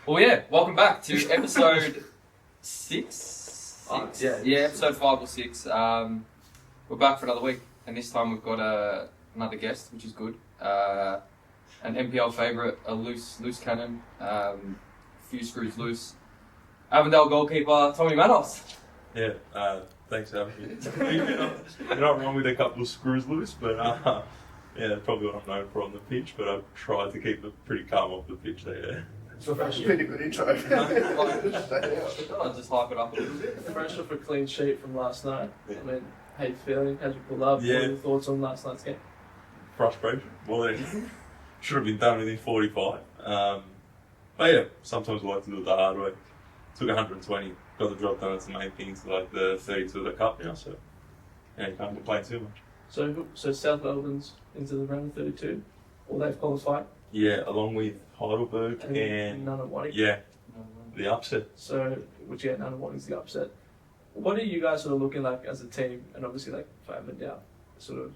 Well, yeah, welcome back to episode 6. Yeah, Episode 5 or 6. We're back for another week, and this time we've got another guest, which is good. An NPL favourite, a loose cannon, a few screws loose. Avondale goalkeeper, Thomas Manos. Yeah, thanks, Adam. You're not wrong with a couple of screws loose, but yeah, that's probably what I'm known for on the pitch, but I've tried to keep it pretty calm off the pitch there. So That's a pretty good intro. I'll just hype it up a little bit. fresh off a clean sheet from last night. I mean, how you feeling? How'd you pull up? Yeah. What are your thoughts on last night's game? Frustration, more than anything. Should have been done within 45. But yeah, sometimes we like to do it the hard way. Took 120, got the job done. It's the main thing. It's like the 32 of the cup now, so yeah, you can't complain too much. So South Melbourne's into the round of 32, or they've qualified. Yeah, along with Heidelberg and none of Wanning. yeah, the upset. So, which yeah, none of Wanning's the upset. What are you guys sort of looking like as a team, and obviously like for Avondale, sort of,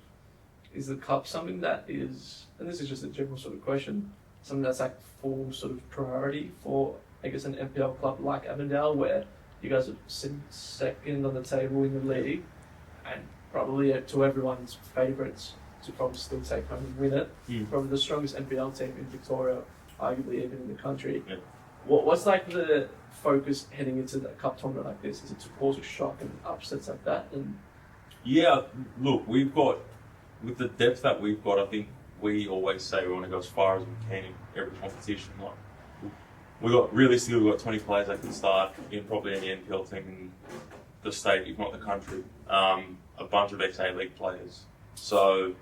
is the cup something that is, and this is just a general sort of question, something that's like full sort of priority for, I guess, an NPL club like Avondale, where you guys are sitting second on the table in the league, and probably to everyone's favourites to probably still take home and win it. Probably the strongest NPL team in Victoria, arguably even in the country. Yeah. What's like the focus heading into that cup tournament like this? Is it to cause a shock and upsets like that? And Yeah, look, we've got, with the depth that we've got, I think we always say we want to go as far as we can in every competition. Like, realistically, we've got 20 players that can start in probably any NPL team in the state, if not the country. A bunch of ex-A League players. So,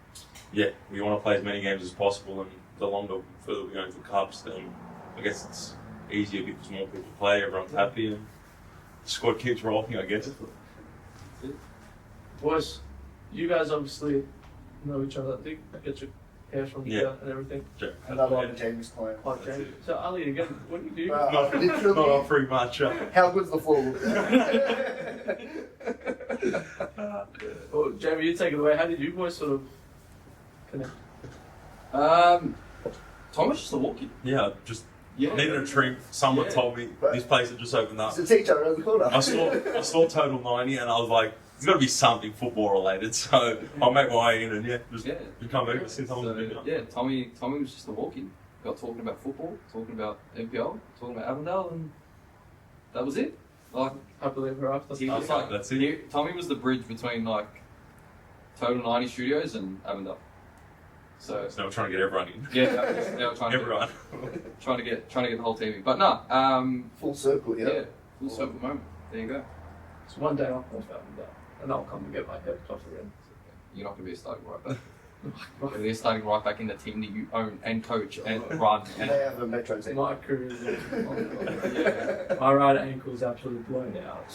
yeah, we want to play as many games as possible, and the longer, further we go into cups, then I guess it's easier because more people play, everyone's happy, and the squad keeps rolling, I guess. boys, you guys obviously know each other. I think I get your hair from here and everything. Sure. Another one, James client. Like James. So Ali, again, what do you do? Not Literally, offering much. how good's the floor? Well, Jamie, you take it away. How did you boys sort of connect? Thomas just a walk-in. Yeah, just Yeah. needed a drink. Someone Yeah. told me this place had just opened up. It's a teacher around the corner. I saw Total 90 and I was like, there's got to be something football related. So I'll make my way in and just become ever since I was big enough. Yeah, Tommy was just a walk-in. Got talking about football, talking about NPL, talking about Avondale, and that was it. Like, Happily ever after. he was like, That's it. Tommy was the bridge between like Total 90 Studios and Avondale. So So we're trying to get everyone in. yeah, they were trying Everyone. to get the whole team in. But no, Full circle, yeah. full circle moment. There you go. So one day I'll go to Avondale, and I'll come and get my hair cut again. You're not going to be a starting right back. You're starting right back in the team that you own and coach and run. And And they have a metro team. My career is yeah, my right ankle is absolutely blown out.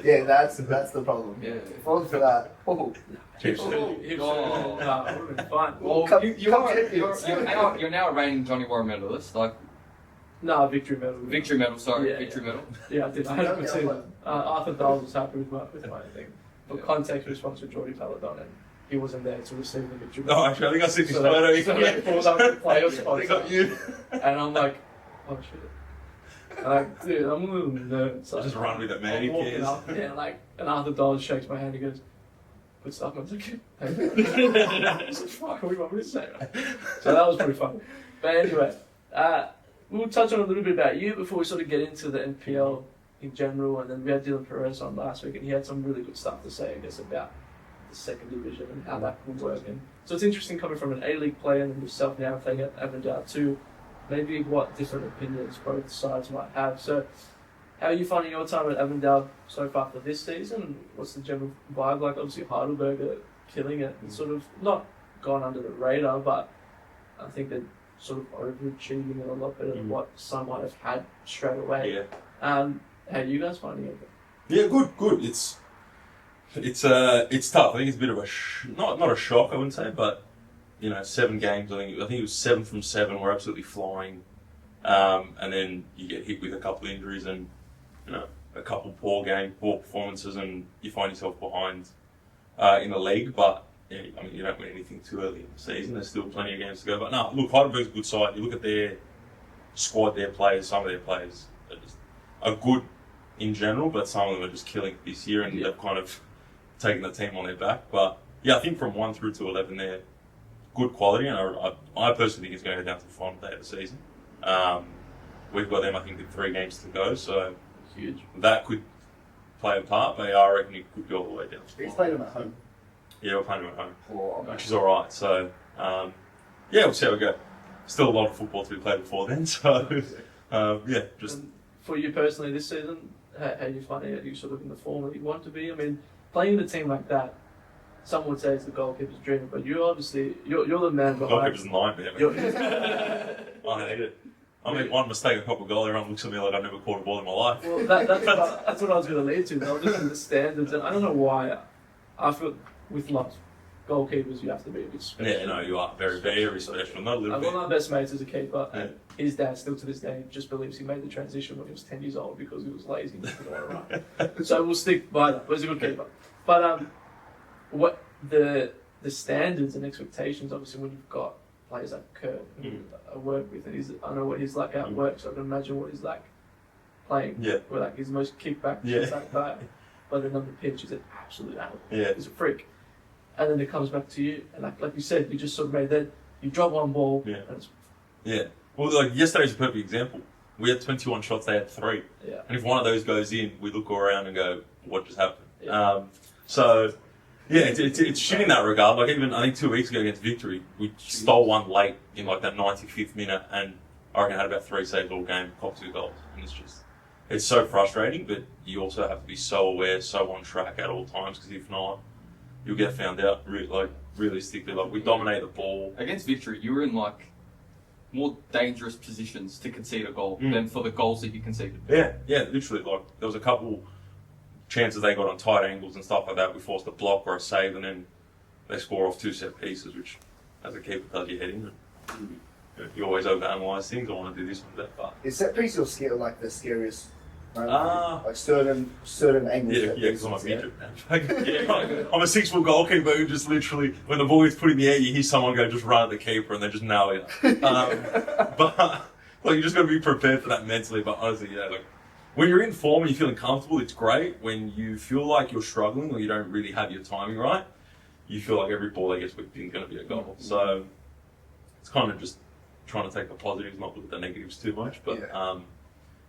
Yeah, that's the problem. yeah. If I was for that, Hips, Oh, hips, God. nah, it would have been fine. Well, Come- you're now a reigning Johnny Warren medalist, like Nah, victory medal. victory medal. Sorry, Yeah, victory yeah. medal. Yeah, I did. I had to say Arthur Dahl was happy with my thing. For Yeah. context, we sponsored Geordie Paladon, and he wasn't there to receive the victory Oh, medal. actually, I think I see this So photo. they pulled up the player They sponsor, got you. and I'm like, oh shit. And like, dude, I'm a little nervous. Just run with it, man. Who I'm walking cares? up, yeah, like, and Arthur Dahl shakes my hand. He goes, "Good stuff." I was like, "Hey." I was like, "Fuck, what do you want me to say?" So that was pretty fun. But anyway, we'll touch on a little bit about you before we sort of get into the NPL in general, and then we had Dylan Perez on last week, and he had some really good stuff to say, I guess, about the second division and how that would work. And so it's interesting coming from an A-League player and yourself now playing at Avondale too, maybe what different opinions both sides might have. So how are you finding your time at Avondale so far for this season? What's the general vibe like? Obviously Heidelberg are killing it. It's sort of not gone under the radar, but I think they're sort of overachieving it a lot better than what some might have had straight away. Yeah. How are you guys finding it? Yeah, good. It's tough. I think it's a bit of a not a shock, I wouldn't say, but 7 games. I think it was 7 from 7. We're absolutely flying, and then you get hit with a couple of injuries and a couple of poor performances, and you find yourself behind in the league. But yeah, I mean, you don't win anything too early in the season. There's still plenty of games to go. But no, look, Heidelberg's a good side. You look at squad their players, some of their players are good in general, but some of them are just killing it this year, and they've kind of taken the team on their back. But yeah, I think from 1 through to 11, they're good quality, and I personally think it's going to go down to the final day of the season. We've got them, I think, with 3 games to go, so Huge. that could play a part, but I reckon it could go all the way down. He's playing them at home. Yeah, we're playing them at home, Or, which is all right. So yeah, we'll see how we go. Still a lot of football to be played before then, so yeah, just. And for you personally this season, how do you find it? Are you sort of in the form that you want to be? I mean, playing in a team like that, some would say it's the goalkeeper's dream, but you obviously, you're the man behind. Goalkeeper's a nightmare. I hate it. I make one mistake, a couple of goals, everyone looks at me like I've never caught a ball in my life. Well, that's what I was going to lead to. I was looking at the standards, and I don't know why. I feel with lots goalkeepers, you have to be a bit special. Yeah, no, you are very, very special. Not a little I've bit. got my best mates as a keeper, and his dad still to this day just believes he made the transition when he was 10 years old because he was lazy and didn't want to run. So we'll stick by that. But he's a good keeper. But what the standards and expectations, obviously, when you've got players like Kurt who I work with, and I know what he's like at work, so I can imagine what he's like playing. Yeah. Where like he's the most kickback, like that. But then on the pitch, he's an absolute animal. Yeah. He's a freak. And then it comes back to you, and like you said, you just sort of made that. You drop one ball. Yeah. And it's, Yeah. Well, like yesterday's a perfect example. We had 21 shots, they had 3. yeah. And if one of those goes in, we look around and go, what just happened? Yeah. So, yeah, it's shit in that regard. Like, even, I think 2 weeks ago against Victory, we stole one late in like that 95th minute, and I reckon I had about 3 saves all game, copped 2 goals. And it's just, it's so frustrating, but you also have to be so aware, so on track at all times, because if not, you'll get found out, realistically. Like, we dominate the ball. Against Victory, you were in like more dangerous positions to concede a goal than for the goals that you conceded. Yeah, literally. Like, there was a couple chances they got on tight angles and stuff like that. We forced a block or a save, and then they score off 2 set pieces, which, as a keeper, does your head in. And, you always overanalyze things. I want to do this one, that. is set piece your skill like the scariest? Ah. Like certain angles. Yeah, because I'm a midget, man. Yeah, I'm a 6 foot goalkeeper who just literally, when the ball is put in the air, you hear someone go, just run at the keeper, and they just nail it. But like, you just got to be prepared for that mentally. But honestly, yeah, like, when you're in form and you're feeling comfortable, it's great. When you feel like you're struggling or you don't really have your timing right, you feel like every ball that gets whipped in is going to be a goal. So it's kind of just trying to take the positives, not look at the negatives too much. But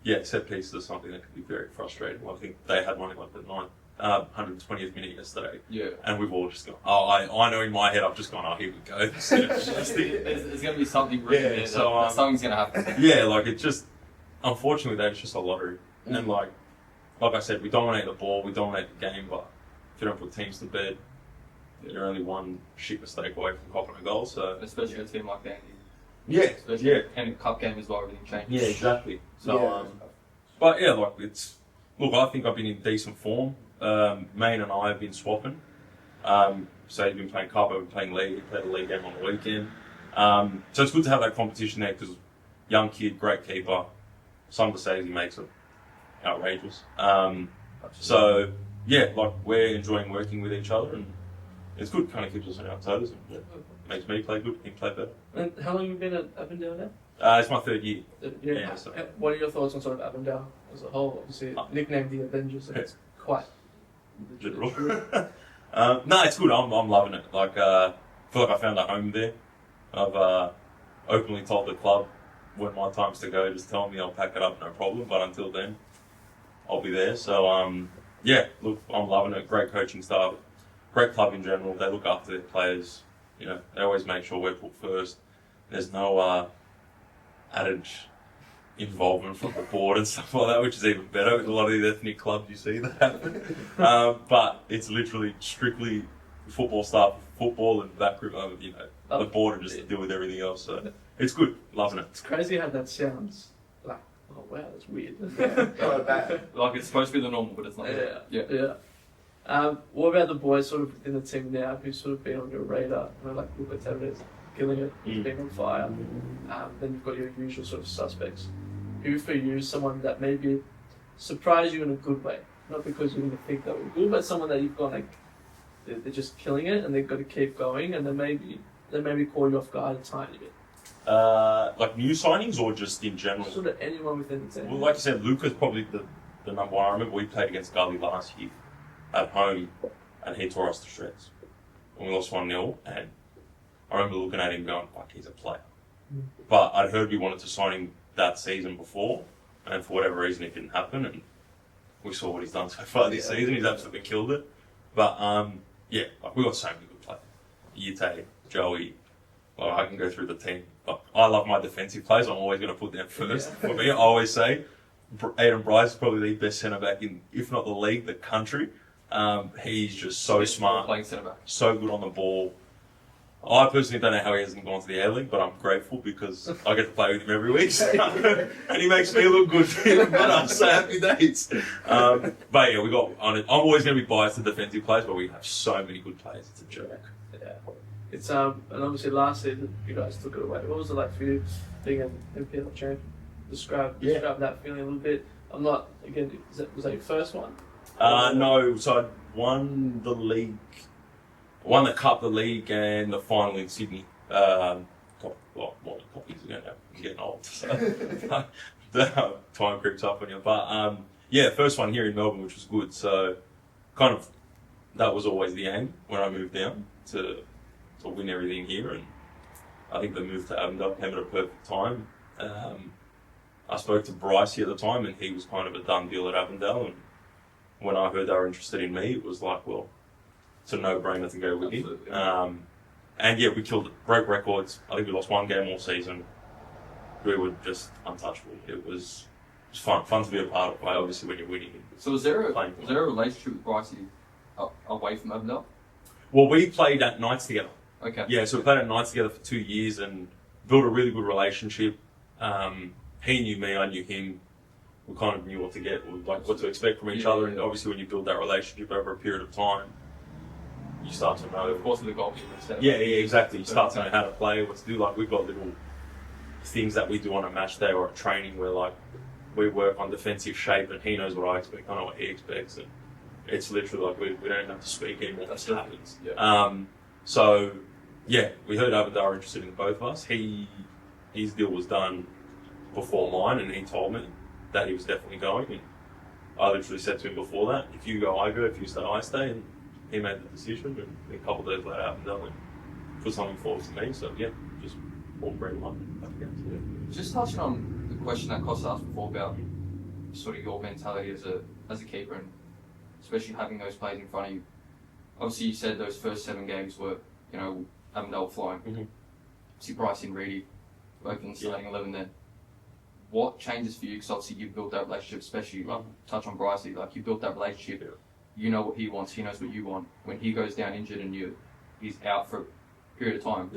yeah, set pieces are something that can be very frustrating. I think they had one in like the 120th minute yesterday. Yeah. And we've all just gone, I know in my head, I've just gone, we go. There's going to be something written there. So something's going to happen. Yeah, like it's just, unfortunately, it's just a lottery. And like I said, we dominate the ball, we dominate the game, but if you don't put teams to bed, you're only one shit mistake away from copping a goal. So especially a team like that. Yeah, especially and cup game as well, everything changes. Yeah, exactly. So, but yeah, like I think I've been in decent form. Main and I have been swapping. So he's been playing cup, I've been playing league. He played a league game on the weekend. So it's good to have that competition there because young kid, great keeper. Some of the saves he makes are outrageous. So yeah, like we're enjoying working with each other, and it's good. Kind of keeps us on our toes, and makes me play good, he play better. And how long have you been at Avondale now? It's my 3rd year. Yeah. So. What are your thoughts on sort of Avondale as a whole? Obviously, nicknamed the Avengers, and it's quite literal. No, it's good. I'm loving it. Like, I feel like I found a home there. I've openly told the club when my time's to go, just tell me, I'll pack it up, no problem. But until then, I'll be there. So, yeah, look, I'm loving it. Great coaching staff, great club in general. They look after their players. You know, they always make sure we're put first. There's no added involvement from the board and stuff like that, which is even better with a lot of the ethnic clubs you see that happen. But it's literally strictly football staff, football, and that group, you know, the board are just to deal with everything else. So it's good, loving it. It's crazy how that sounds. Like, oh wow, that's weird. Like it's supposed to be the normal, but it's not. Yeah. What about the boys sort of within the team now who's sort of been on your radar? You know, like Lucas Tavares, killing it, he's been on fire. Then you've got your usual sort of suspects. Who for you is someone that maybe surprised you in a good way? Not because you didn't think they were good, but someone that you've gone like, they're just killing it and they've got to keep going, and then maybe call you off guard a tiny bit. Like new signings or just in general? Sort of anyone within the team. Well, like you said, Luca's probably the number one. I remember we played against Gully last year at home, and he tore us to shreds. And we lost 1-0, and I remember looking at him going, fuck, he's a player. But I'd heard we wanted to sign him that season before, and for whatever reason it didn't happen, and we saw what he's done so far this season. He's absolutely killed it. But yeah, like we got so many good players. Yite, Joey, like I can go through the team. But I love my defensive players. I'm always going to put them first. For me, I always say Aiden Bryce is probably the best centre back in, if not the league, the country. He's just so smart, playing centre back, so good on the ball. I personally don't know how he hasn't gone to the A League, but I'm grateful because I get to play with him every week, and he makes me look good. Even better, so happy days. But yeah, I'm always going to be biased to defensive players, but we have so many good players. It's a joke. Yeah, it's and obviously last season you guys took it away. What was it like for you being an NPL champion? Describe that feeling a little bit. I'm not again. Was that your first one? No. So I won the league. Won the cup, the league, and the final in Sydney. A couple years ago now. I'm getting old, so the time creeps up on you. But yeah, first one here in Melbourne, which was good. So kind of that was always the aim when I moved down to win everything here. And I think the move to Avondale came at a perfect time. I spoke to Brycey at the time, and he was kind of a done deal at Avondale. And when I heard they were interested in me, it was like, well, it's a no-brainer to go with him. And yeah, we killed it. Broke records. I think we lost one game all season. We were just untouchable. It was fun to be a part of. Obviously, when you're winning. So was there a relationship with Brycey away from Avondale? Well, we played at nights together. Okay. Yeah, so we played at nights together for 2 years and built a really good relationship. He knew me, I knew him. We kind of knew what to expect from each other. And obviously, when you build that relationship over a period of time, you start to know. Of course, with the goalkeeper instead. Yeah, exactly. You start to know how to play, what to do. Like we've got little things that we do on a match day or a training where like we work on defensive shape, and he knows what I expect, I know what he expects, and it's literally like we don't have to speak anymore. That happens. Yeah. So yeah, we heard Avondale were interested in both of us. His deal was done before mine, and he told me that he was definitely going. And I literally said to him before that, if you go, I go. If you stay, I stay. And he made the decision, and a couple of days later, Avondale put something forward to me. So yeah, just all green light. Just touching on the question that Costa asked before about sort of your mentality as a keeper, and especially having those players in front of you. Obviously, you said those first 7 games were, Avondale flying. Mm-hmm. See Bryce and Reedy, both in the starting 11 then. What changes for you? Because obviously you've built that relationship, especially like touch on Brycey, like you built that relationship. Yeah. You know what he wants, he knows what you want. When he goes down injured and he's out for a period of time,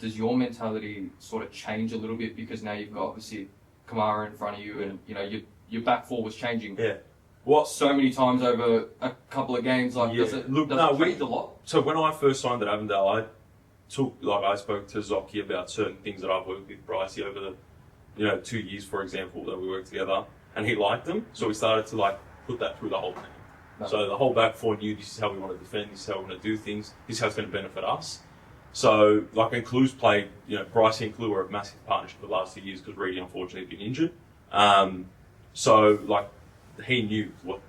does your mentality sort of change a little bit because now you've got obviously Kamara in front of you, and your back four was changing. Yeah. So many times over a couple of games, like does it change a lot? So when I first signed at Avondale, I spoke to Zoki about certain things that I've worked with Brycey over the 2 years, for example, that we worked together, and he liked them. So we started to put that through the whole team. No. So the whole back four knew this is how we want to defend, this is how we want to do things, this is how it's going to benefit us. So when Clues played, Brycey and Clue were a massive partnership the last 2 years because Reedy unfortunately had been injured. So he knew what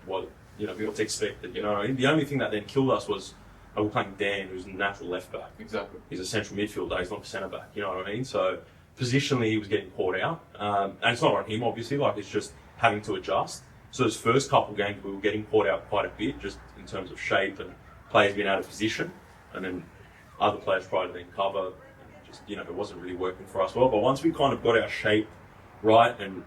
to expect. The only thing that then killed us was we're playing Dan, who's a natural left back. Exactly. He's a central midfielder. He's not a centre back. You know what I mean? So positionally, he was getting caught out, and it's not on him, obviously. It's just having to adjust. So those first couple games, we were getting caught out quite a bit, just in terms of shape and players being out of position, and then other players tried to then cover. And just it wasn't really working for us well. But once we kind of got our shape right, and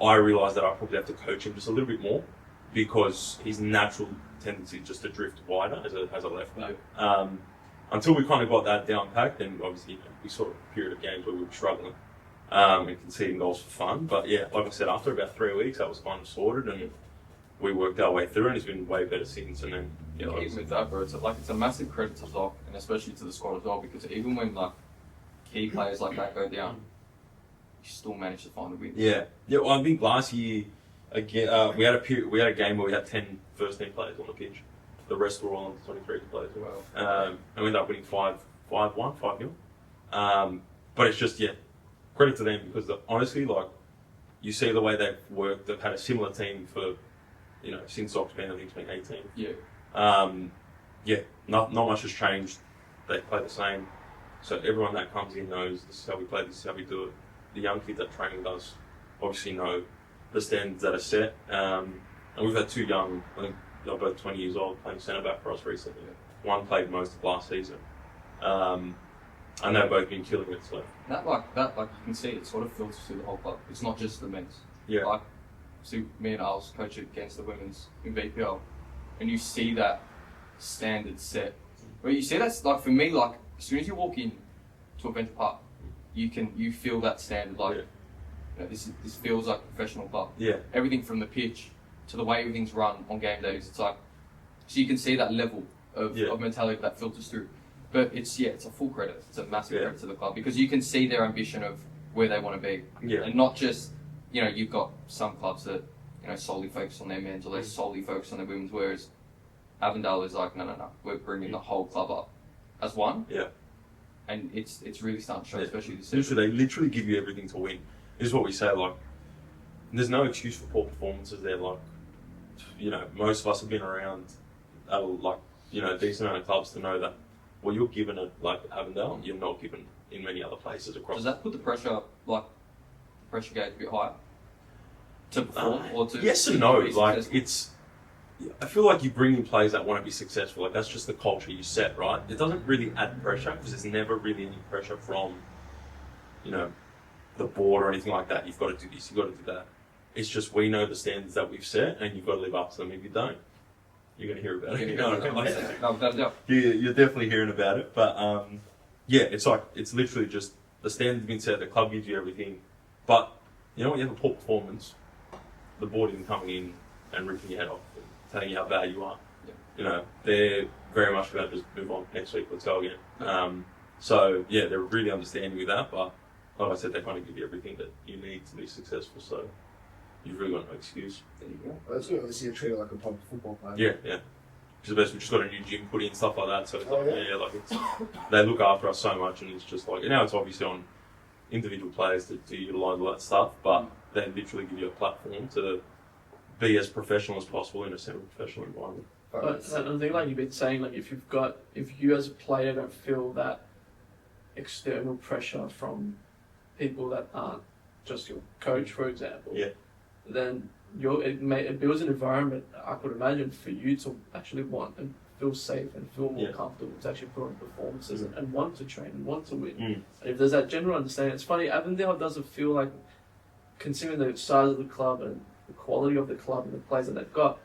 I realised that I probably have to coach him just a little bit more because his natural tendency is just to drift wider as a left back. Until we kind of got that down packed, and obviously we saw a period of games where we were struggling and conceding goals for fun. But yeah, like I said, after about 3 weeks, that was kind of sorted, and we worked our way through, and it's been way better since. And then even with that, bro, it's a massive credit to Zoc, and especially to the squad as well, because even when key players like that go down, you still manage to find a win. Yeah. Well, I think last year again we had a game where we had 10 first-team players on the pitch. The rest were all on 23 players as well. And we ended up winning 5-1, 5-0. But it's just, credit to them because honestly, like, you see the way they've worked. They've had a similar team for, since Zoc's been, I think it's been 18. Yeah. Not much has changed. They play the same. So everyone that comes in knows this is how we play, this is how we do it. The young kids that training does obviously know the standards that are set. And we've had two young, I think they're both 20 years old, playing centre back for us recently. One played most of last season. And they've both been killing it. So That you can see it sort of filters through the whole club. It's not just the men's. Yeah. Like, see, me and I was coaching against the women's in BPL, and you see that standard set. Well, you see that's like for me, like as soon as you walk in to Avondale Park, you feel that standard. Like this feels like a professional club. Yeah. Everything from the pitch to the way everything's run on game days, it's like so you can see that level of mentality that filters through. But it's a full credit. It's a massive credit to the club because you can see their ambition of where they want to be, and not just you've got some clubs that solely focus on their men's or they solely focus on their women's, whereas Avondale is like no, we're bringing the whole club up as one. Yeah, and it's really starting to show, especially this season. They literally give you everything to win. This is what we say. Like, there's no excuse for poor performances. There, like, most of us have been around, a decent amount of clubs to know that. Well, you're given it like Avondale, you're not given in many other places across. Does that put the pressure gauge a bit higher to perform or to? Yes and no. Like I feel like you bring in players that want to be successful. Like that's just the culture you set, right? It doesn't really add pressure because there's never really any pressure from, the board or anything like that. You've got to do this, you've got to do that. It's just we know the standards that we've set, and you've got to live up to them. If you don't, you're going to hear about it. You're definitely hearing about it. But it's literally just the standards been set, the club gives you everything. But when you have a poor performance, the board isn't coming in and ripping your head off and telling you how bad you are. They're very much about to just move on next week, let's go again. They're really understanding with that. But like I said, they kind of give you everything that you need to be successful. So you've really got no excuse. There you go. Well, it's good to see you treated like a proper football player. Yeah. Which is the best. We've just got a new gym put in, stuff like that. So it's they look after us so much, and it's just like now it's obviously on individual players to utilise all that stuff, but they literally give you a platform to be as professional as possible in a semi-professional environment. But I think like you've been saying, like if you as a player don't feel that external pressure from people that aren't just your coach, for example, then it builds an environment, I could imagine, for you to actually want and feel safe and feel more comfortable to actually put on performances and want to train and want to win. And if there's that general understanding, it's funny, Avondale doesn't feel like, considering the size of the club and the quality of the club and the players that they've got,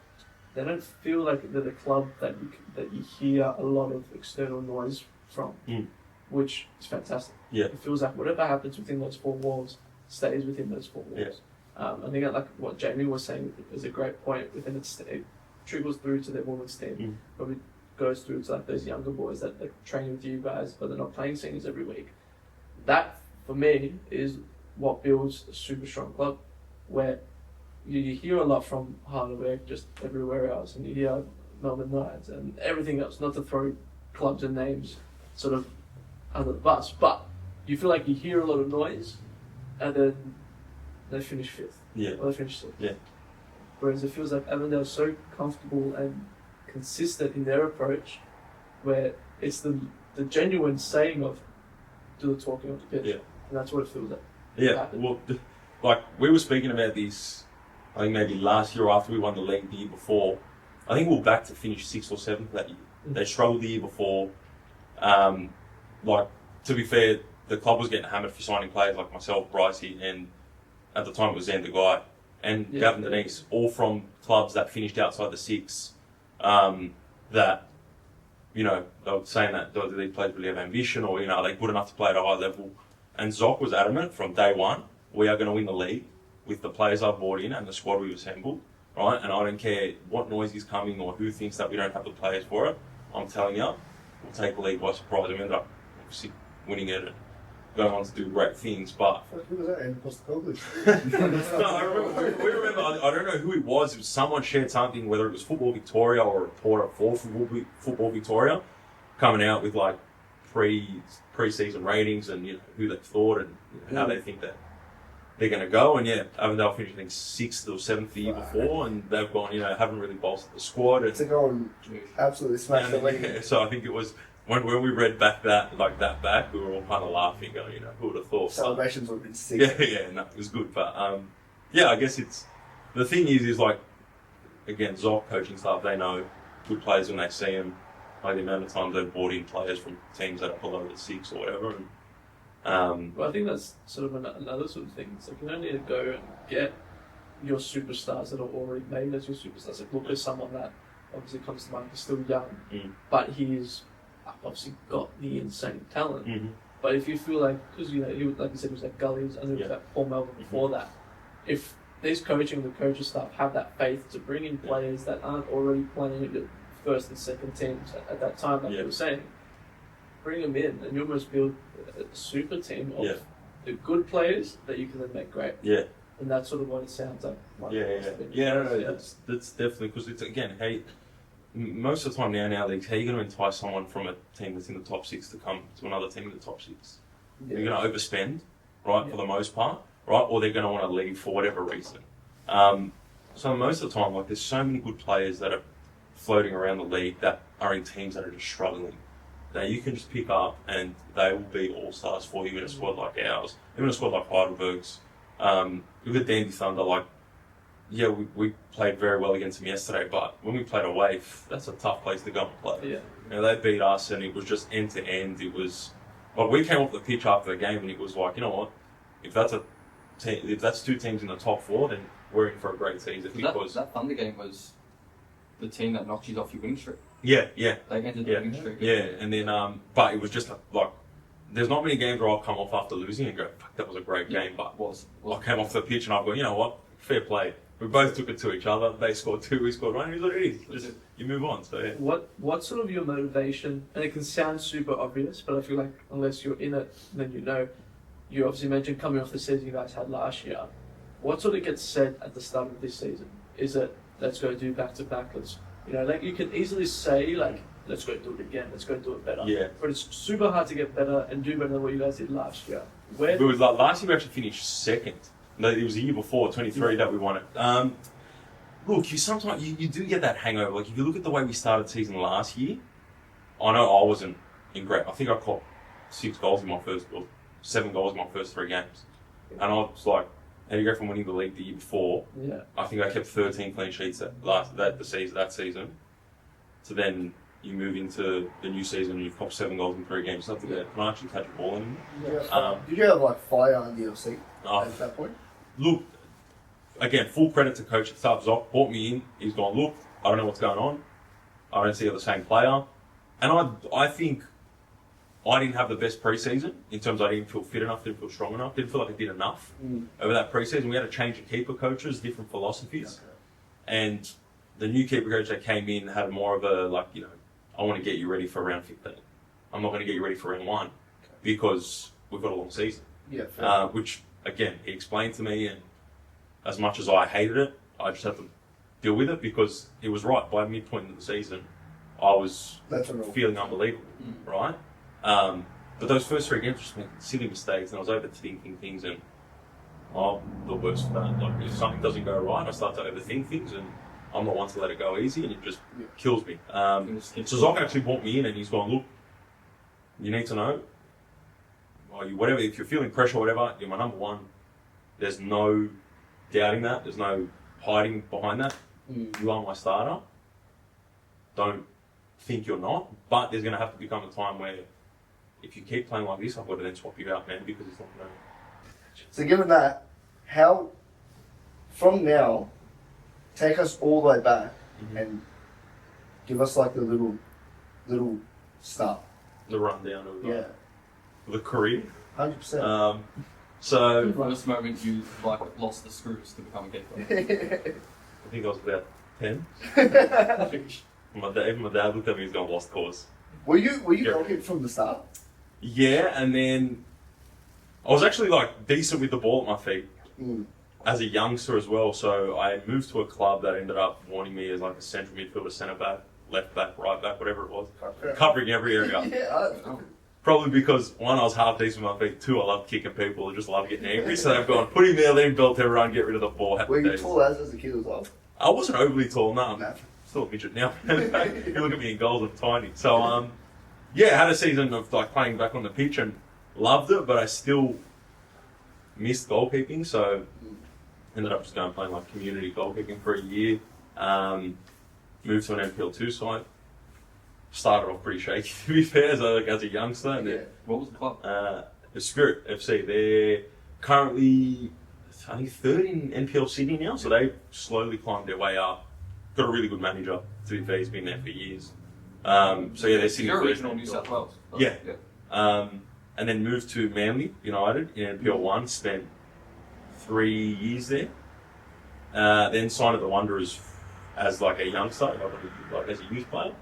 they don't feel like they're the club that you hear a lot of external noise from, which is fantastic. Yeah. It feels like whatever happens within those four walls stays within those four walls. I think like what Jamie was saying is a great point. Within it trickles through to their women's team, probably goes through to like those younger boys that are training with you guys, but they're not playing seniors every week. That for me is what builds a super strong club, where you hear a lot from Heidelberg, just everywhere else, and you hear Melbourne Knights and everything else. Not to throw clubs and names sort of under the bus, but you feel like you hear a lot of noise, and then they finish fifth. Or they finish sixth. Whereas it feels like Avondale is so comfortable and consistent in their approach, where it's the genuine saying of do the talking on the pitch. And that's what it feels like. Well, like we were speaking about this, I think maybe last year or after we won the league the year before. I think we were back to finish 6th or 7th that year. They struggled the year before. To be fair, the club was getting hammered for signing players like myself, Brycey, and at the time it was Xander Guy and Gavin Denise, all from clubs that finished outside the 6. That, they were saying that these players really have ambition, or, are they good enough to play at a high level? And Zoc was adamant from day one, we are going to win the league with the players I've brought in and the squad we've assembled, right? And I don't care what noise is coming or who thinks that we don't have the players for it. I'm telling you, we'll take the league by surprise. We ended up obviously winning it and going on to do great things, but... Who was that? Andy Postacoglu? We remember, I don't know who it was someone shared something, whether it was Football Victoria or a reporter for Football Victoria, coming out with pre-season ratings and who they thought and how they think that they're going to go. And Avondale finished I think 6th or 7th the year before, and they've gone haven't really bolstered the squad. To go and absolutely smash the league. Yeah, so I think it was when we read back that back, we were all kind of laughing, going, who would have thought? Celebrations would have been sick. No, it was good, but I guess it's the thing is like again, Zoc coaching staff, they know good players when they see them. Like the amount of times they've brought in players from teams that are below the 6 or whatever. And, well, I think that's sort of another sort of thing. It's like you don't need to go and get your superstars that are already made as your superstars. Like, look at someone that obviously comes to mind. He's still young, but he's obviously got the insane talent. But if you feel like, because he, like you said, he was at Gullies and there was that Paul Melvin before that. If this coaching, the coaching staff have that faith to bring in players that aren't already playing at the first and second teams at that time, like you were saying, bring them in and you almost build a super team of the good players that you can then make great. Yeah. And that's sort of what it sounds like. That's definitely, because it's, again, hey, most of the time now leagues, how are you going to entice someone from a team that's in the top 6 to come to another team in the top 6? You're going to overspend, right, for the most part, right, or they're going to want to leave for whatever reason. So most of the time, like, there's so many good players that are floating around the league that are in teams that are just struggling, that you can just pick up and they will be all-stars for you in a squad like ours, even a squad like Heidelberg's. Look at Dandy Thunder, like, we played very well against them yesterday, but when we played away, that's a tough place to go and play. They beat us and it was just end to end. It was, like, we came off the pitch after the game and it was like, you know what, if that's 2 teams in the top 4, then we're in for a great season. Because that Thunder game was the team that knocked you off your winning streak. They ended the winning streak. And then, but it was just like, there's not many games where I'll come off after losing and go, fuck, that was a great game, but I came off the pitch and I've gone, you know what, fair play. We both took it to each other. They scored 2, we scored 1. It is what it is. Just you move on. So What's sort of your motivation? And it can sound super obvious, but I feel like unless you're in it, then you know. You obviously mentioned coming off the season you guys had last year. What sort of gets said at the start of this season? Is it, let's go do back to back? Like you can easily say like, let's go do it again. Let's go do it better. Yeah. But it's super hard to get better and do better than what you guys did last year. It was like last year we actually finished 2nd. No, it was the year before, 23, that we won it. Look, you do get that hangover. Like, if you look at the way we started season last year, I know I wasn't in great. I think I caught 6 goals in my first, or 7 goals in my first 3 games. And I was like, how do you go from winning the league the year before? I think I kept 13 clean sheets that season. So then you move into the new season and you've caught 7 goals in 3 games. Something that can actually catch a ball in. Did you have like fire in the UFC at that point? Look, again, full credit to coach staff. Zoc brought me in. He's gone, look, I don't know what's going on. I don't see you're the same player. And I think I didn't have the best preseason in terms of I didn't feel fit enough, didn't feel strong enough, didn't feel like I did enough over that preseason. We had to change the keeper coaches, different philosophies. And the new keeper coach that came in had more of a, like, I want to get you ready for round 15. I'm not going to get you ready for round 1 because we've got a long season. Which, again, he explained to me, and as much as I hated it, I just had to deal with it because he was right. By midpoint of the season, I was feeling unbelievable, right? But those first 3 games were just making silly mistakes, and I was overthinking things, and I'm the worst for that. Like, if something doesn't go right, I start to overthink things, and I'm not one to let it go easy, and it just kills me. So Zoc actually brought me in, and he's gone, look, you need to know, whatever, if you're feeling pressure or whatever, you're my number 1. There's no doubting that. There's no hiding behind that. You are my starter. Don't think you're not. But there's going to have to become a time where if you keep playing like this, I've got to then swap you out, man, because it's not going to... So given that, how, from now, take us all the way back and give us like the little start. The rundown of the career. 100%. So first moment you lost the screws to become a keeper. I think I was about 10. Even my dad looked at me and he's gone, lost cause. Were you confident from the start? Yeah, and then I was actually like decent with the ball at my feet as a youngster as well. So I moved to a club that ended up wanting me as like a central midfielder, centre back, left back, right back, whatever it was, covering every area. Probably because one, I was half decent with my feet. Two, I love kicking people. I just love getting angry. So they've gone, put him there, let him belt everyone, get rid of the ball. Happy Were you days. tall as a kid as well? I wasn't overly tall, no. I'm No. still a midget now. You look at me in goals, I'm tiny. So, yeah, had a season of like playing back on the pitch and loved it, but I still missed goalkeeping. So, ended up just going playing like community goalkeeping for a year. Moved to an NPL2 side. Started off pretty shaky, to be fair, as a youngster. And Yeah. What was the club? The Spirit FC. They're currently, I think, third in NPL Sydney now, so they've slowly climbed their way up. Got a really good manager, to be fair, he's been there for years. So yeah, they're Sydney You're third. original New South Wales. Yeah. And then moved to Manly United in NPL1, spent 3 years there. Then signed at the Wanderers as like a youngster, like as a youth player.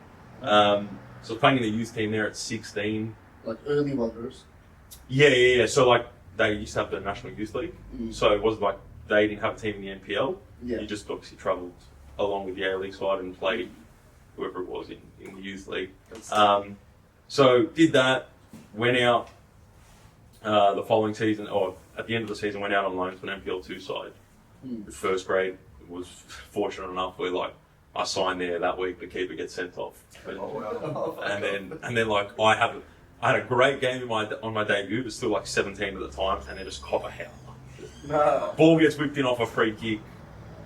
So playing in the youth team there at 16. Like early Wanderers. Yeah. So like they used to have the National Youth League. Mm. So it wasn't like they didn't have a team in the NPL. Yeah. You just obviously travelled along with the A-League side and played whoever it was in the youth league. So did that, went out the following season, or at the end of the season, went out on loan to an NPL2 side. Mm. First grade, was fortunate enough where like I signed there that week, the keeper gets sent off. And then like I had a great game on my debut, but still like 17 at the time, and then just cop a hell. No. Ball gets whipped in off a free kick,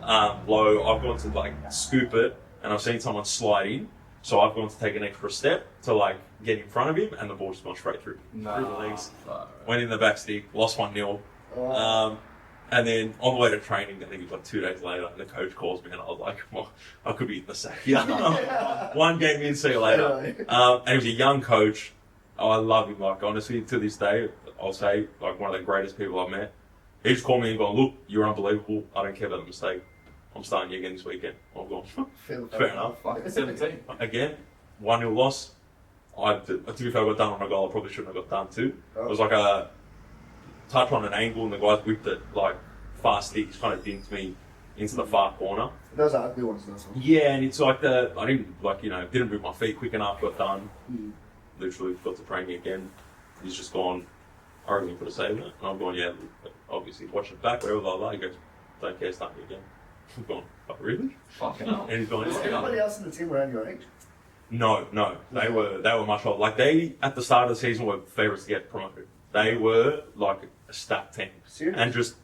low. I've gone to like scoop it, and I've seen someone slide in, so I've gone to take an extra step to like get in front of him, and the ball just gone straight through the legs. Went in the back stick, lost 1-0. Oh. And then on the way to training, I think it was like 2 days later, the coach calls me and I was like, well, I could be in the sack. Yeah. One game in, see you later. And he was a young coach. Oh, I love him. Like, honestly, to this day, I'll say, like, one of the greatest people I've met. He just called me and gone, look, you're unbelievable. I don't care about the mistake. I'm starting you again this weekend. I'm going, fair enough. Fuck, 17. Again, 1-0 loss. To be fair, I got done on a goal I probably shouldn't have got done too. It was like a touch on an angle and the guy whipped it like fast stick. He's kind of dinked me into the far corner. Those are ugly ones, those ones. Yeah, and it's like I didn't move my feet quick enough, got done. Mm. Literally got to training again. He's just gone, I reckon you could have saved it. And I'm going, yeah, obviously watch it back, whatever, blah, blah. He goes, don't care, start me again. I'm going, oh, really? Fucking hell. And he's going, Was there anybody else in the team around your age? No. They were much older. Like they, at the start of the season, were favourites to get promoted. They were like a stacked team. Serious? And just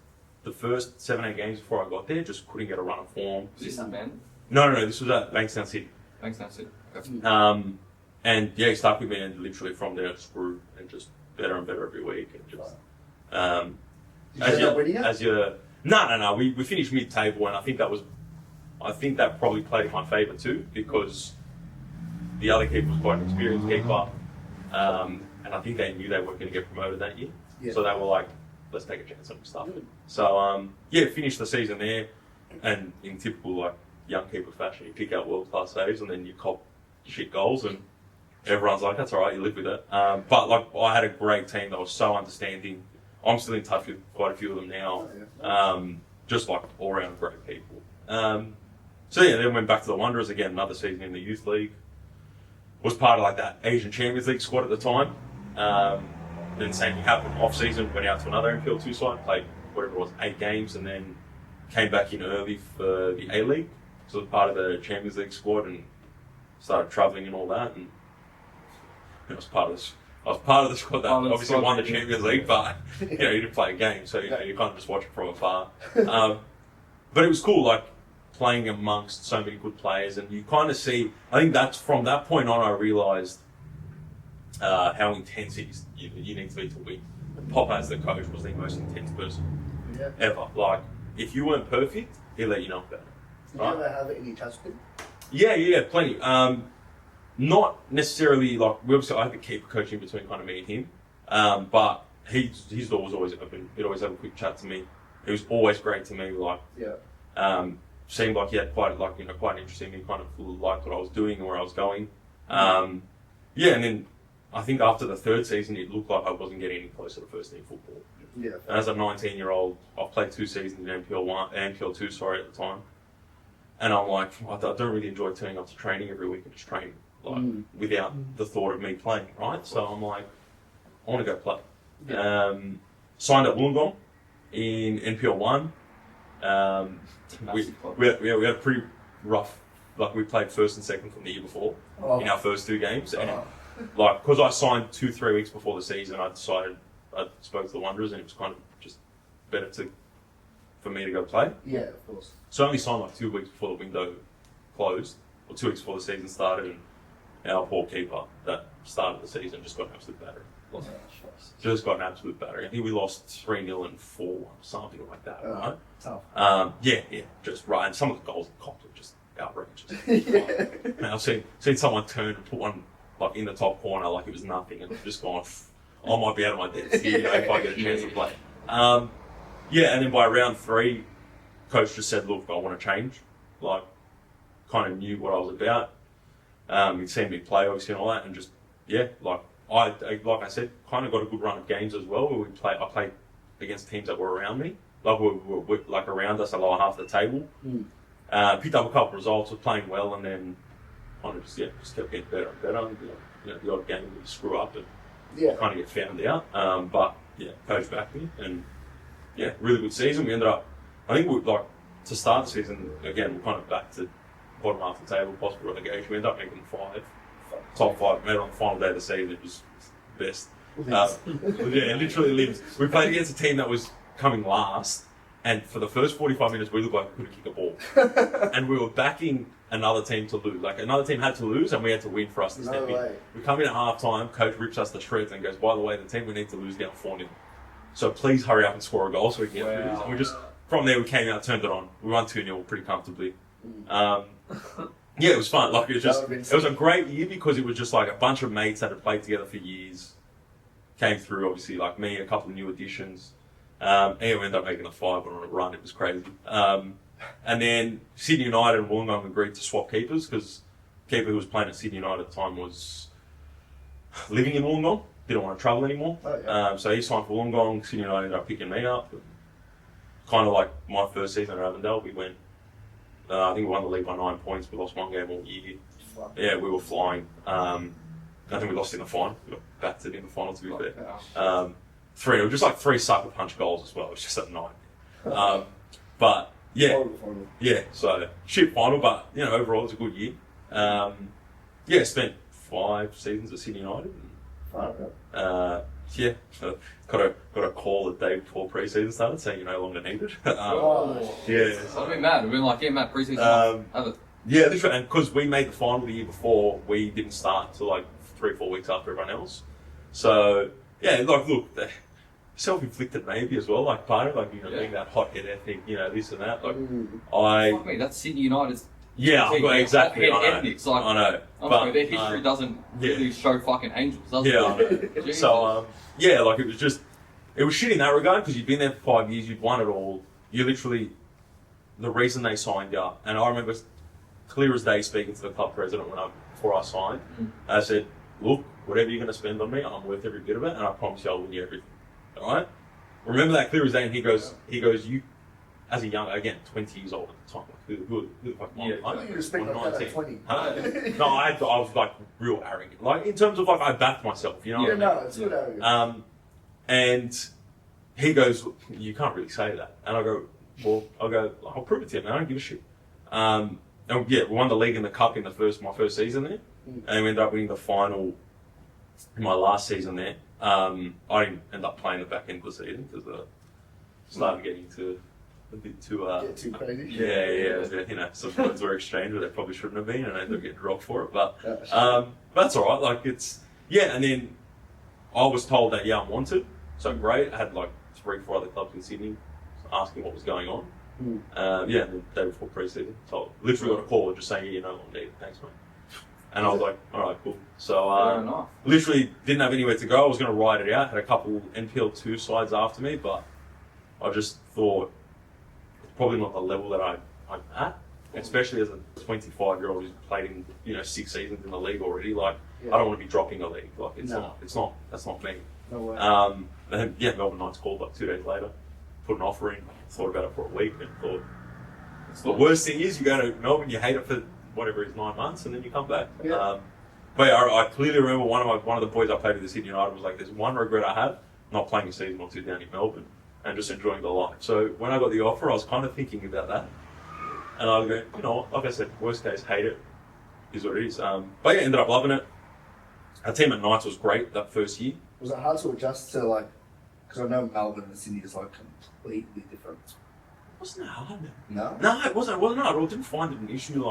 the first 7-8 games before I got there, just couldn't get a run of form. Was this that man? No, this was at Bankstown City. Thanks, that's it. Okay. And yeah, he stuck with me, and literally from there it just grew and just better and better every week. And just Did you end up winning it? No. We finished mid-table, and I think that probably played in my favour too, because the other keeper was quite an experienced keeper, and I think they knew they weren't going to get promoted that year. Yeah. So they were like, let's take a chance on stuff. So finished the season there, and in typical like young keeper fashion, you pick out world-class saves, and then you cop shit goals, and everyone's like, that's all right, you live with it. But like, I had a great team that was so understanding. I'm still in touch with quite a few of them now. Oh, yeah. Just like all-round great people. So yeah, then went back to the Wanderers again, another season in the youth league. Was part of like that Asian Champions League squad at the time. Then same thing happened off season, went out to another NPL2 side, played whatever it was, 8 games, and then came back in early for the A-League. So I was part of the Champions League squad and started travelling and all that. And I was part of the squad that obviously won the Champions League, but you didn't play a game, so you kind of just watch it from afar. But it was cool, like playing amongst so many good players, and you kind of see. I think that's from that point on I realised how intense you need to be to win. Pop, as the coach, was the most intense person ever. Like, if you weren't perfect, he'll let you know about it. Did you ever have any touch with him? Yeah, plenty. Not necessarily like I had to keep coaching between kind of me and him, but his door was always open. He'd always have a quick chat to me. It was always great to me. Like, seemed like he had quite an interest in me. Kind of liked what I was doing and where I was going. And then I think after the 3rd season, it looked like I wasn't getting any closer to first team football. Yeah. And as a 19-year-old, I've played 2 seasons in NPL2, at the time. And I'm like, I don't really enjoy turning up to training every week and just training, like, without the thought of me playing, right? So I'm like, I want to go play. Yeah. Signed at Wollongong in NPL 1. We had a pretty rough, like we played first and second from the year before in our first 2 games. And like, because I signed 2-3 weeks before the season, I decided, I spoke to the Wanderers and it was kind of just better for me to go play. Yeah, of course. So I only signed like 2 weeks before the window closed, or 2 weeks before the season started, and our poor keeper that started the season just got an absolute battery. Just got an absolute battery. I think we lost 3-0 and 4-1, something like that, right? Tough. Yeah, just right. And some of the goals in copped were just outrageous. Yeah. And I've seen someone turn and put one like in the top corner like it was nothing, and just gone, I might be out of my depth here, if I get a chance to play. Yeah, and then by round 3, coach just said, look, I want to change. Like, kind of knew what I was about. He'd seen me play, obviously, and all that, and just, yeah, like I said, kind of got a good run of games as well, where I played against teams that were around me, like were like around us, the lower half of the table. Picked up a couple of results, was playing well, and then kind of just kept getting better and better. You know, the odd game would screw up and kind of get found out. But yeah, coach backed me, and yeah, really good season. We ended up, I think to start the season, again, we're kind of back to bottom half of the table, possible relegation. We ended up making top 5, made it on the final day of the season. It was the best. Yeah, literally lived. We played against a team that was coming last, and for the first 45 minutes, we looked like we couldn't kick a ball. And we were backing another team to lose. Like, another team had to lose, and we had to win for us to step in. We come in at half time, coach rips us to shreds and goes, by the way, the team we need to lose down 4-0. So please hurry up and score a goal so we can get through this. And we just, from there, we came out, turned it on. We won 2-0 pretty comfortably. Yeah, it was fun. Like, it was a great year because it was just like a bunch of mates that had played together for years. Came through, obviously, like me, a couple of new additions. And we ended up making a 5 on a run. It was crazy. And then Sydney United and Wollongong agreed to swap keepers because the keeper who was playing at Sydney United at the time was living in Wollongong, didn't want to travel anymore. So he signed for Wollongong. Sydney United ended up picking me up. Kind of like my first season at Avondale, we went, I think we won the league by 9 points. We lost 1 game all year. Yeah, we were flying. I think we lost in the final. We got battered in the final, to be fair. 3, just like 3 sucker punch goals as well. It was just a night. But yeah, so shit final, but you know, overall it's a good year. Yeah, spent 5 seasons at Sydney United. Yeah, so got a call the day before pre-season started saying you're no longer needed. Yeah, I've been mad. We've been like, yeah, Matt, pre-season. Yeah, literally, and because we made the final the year before, we didn't start until like 3-4 weeks after everyone else. So yeah, like look, self-inflicted maybe as well, like part of like, you know, being that hothead ethic, you know, this and that. Like Fuck me, that's Sydney United's. Yeah, I've got exactly. Ethics, like, I know. But their history doesn't really show fucking angels, does it? Yeah, I know. So yeah, like it was shit in that regard because you'd been there for 5 years, you'd won it all. You literally, the reason they signed you, and I remember clear as day speaking to the club president before I signed. I said, look, whatever you're going to spend on me, I'm worth every bit of it, and I promise you I'll win you everything. All right? Remember that clear as day, and he goes, you, as a young, again, 20 years old at the time, like, who the fuck am I? You respect like that at 20. No, I was like real arrogant. Like, in terms of like, I backed myself, you know what I mean? No, it's good arrogant. And he goes, you can't really say that. And I go, well, I'll prove it to you, man. I don't give a shit. And yeah, we won the league and the cup in my first season there. And we ended up winning the final in my last season there. I didn't end up playing the back end of the season because I started getting a bit too... Get too crazy? Yeah, you know, some words were exchanged where they probably shouldn't have been, and I ended up getting dropped for it. But that's alright, like it's... Yeah, and then I was told that, yeah, I'm wanted. So great, I had like 3-4 other clubs in Sydney asking what was going on. Yeah, and the day before pre-season, so I literally got a call just saying, yeah, no one needed, thanks mate. And I was like, alright, cool. So literally didn't have anywhere to go, I was going to ride it out, had a couple NPL 2 sides after me, but I just thought it's probably not the level that I'm at, especially as a 25-year-old who's played in, you know, 6 seasons in the league already. Like, I don't want to be dropping a league. Like, that's not me. No way. And then, yeah, Melbourne Knights called like 2 days later, put an offer in, thought about it for a week, and thought, the worst thing is you go to Melbourne, you hate it for whatever it is, 9 months, and then you come back. And But yeah, I clearly remember one of the boys I played with the Sydney United was like, there's one regret I have, not playing a season or two down in Melbourne and just enjoying the life. So when I got the offer, I was kind of thinking about that. And I was going, you know what, like I said, worst case, hate it, is what it is. But yeah, ended up loving it. Our team at Knights was great that first year. Was it hard to adjust to like, because I know Melbourne and Sydney is like completely different. Wasn't it hard? No? No, it wasn't hard at all. I didn't find it an issue.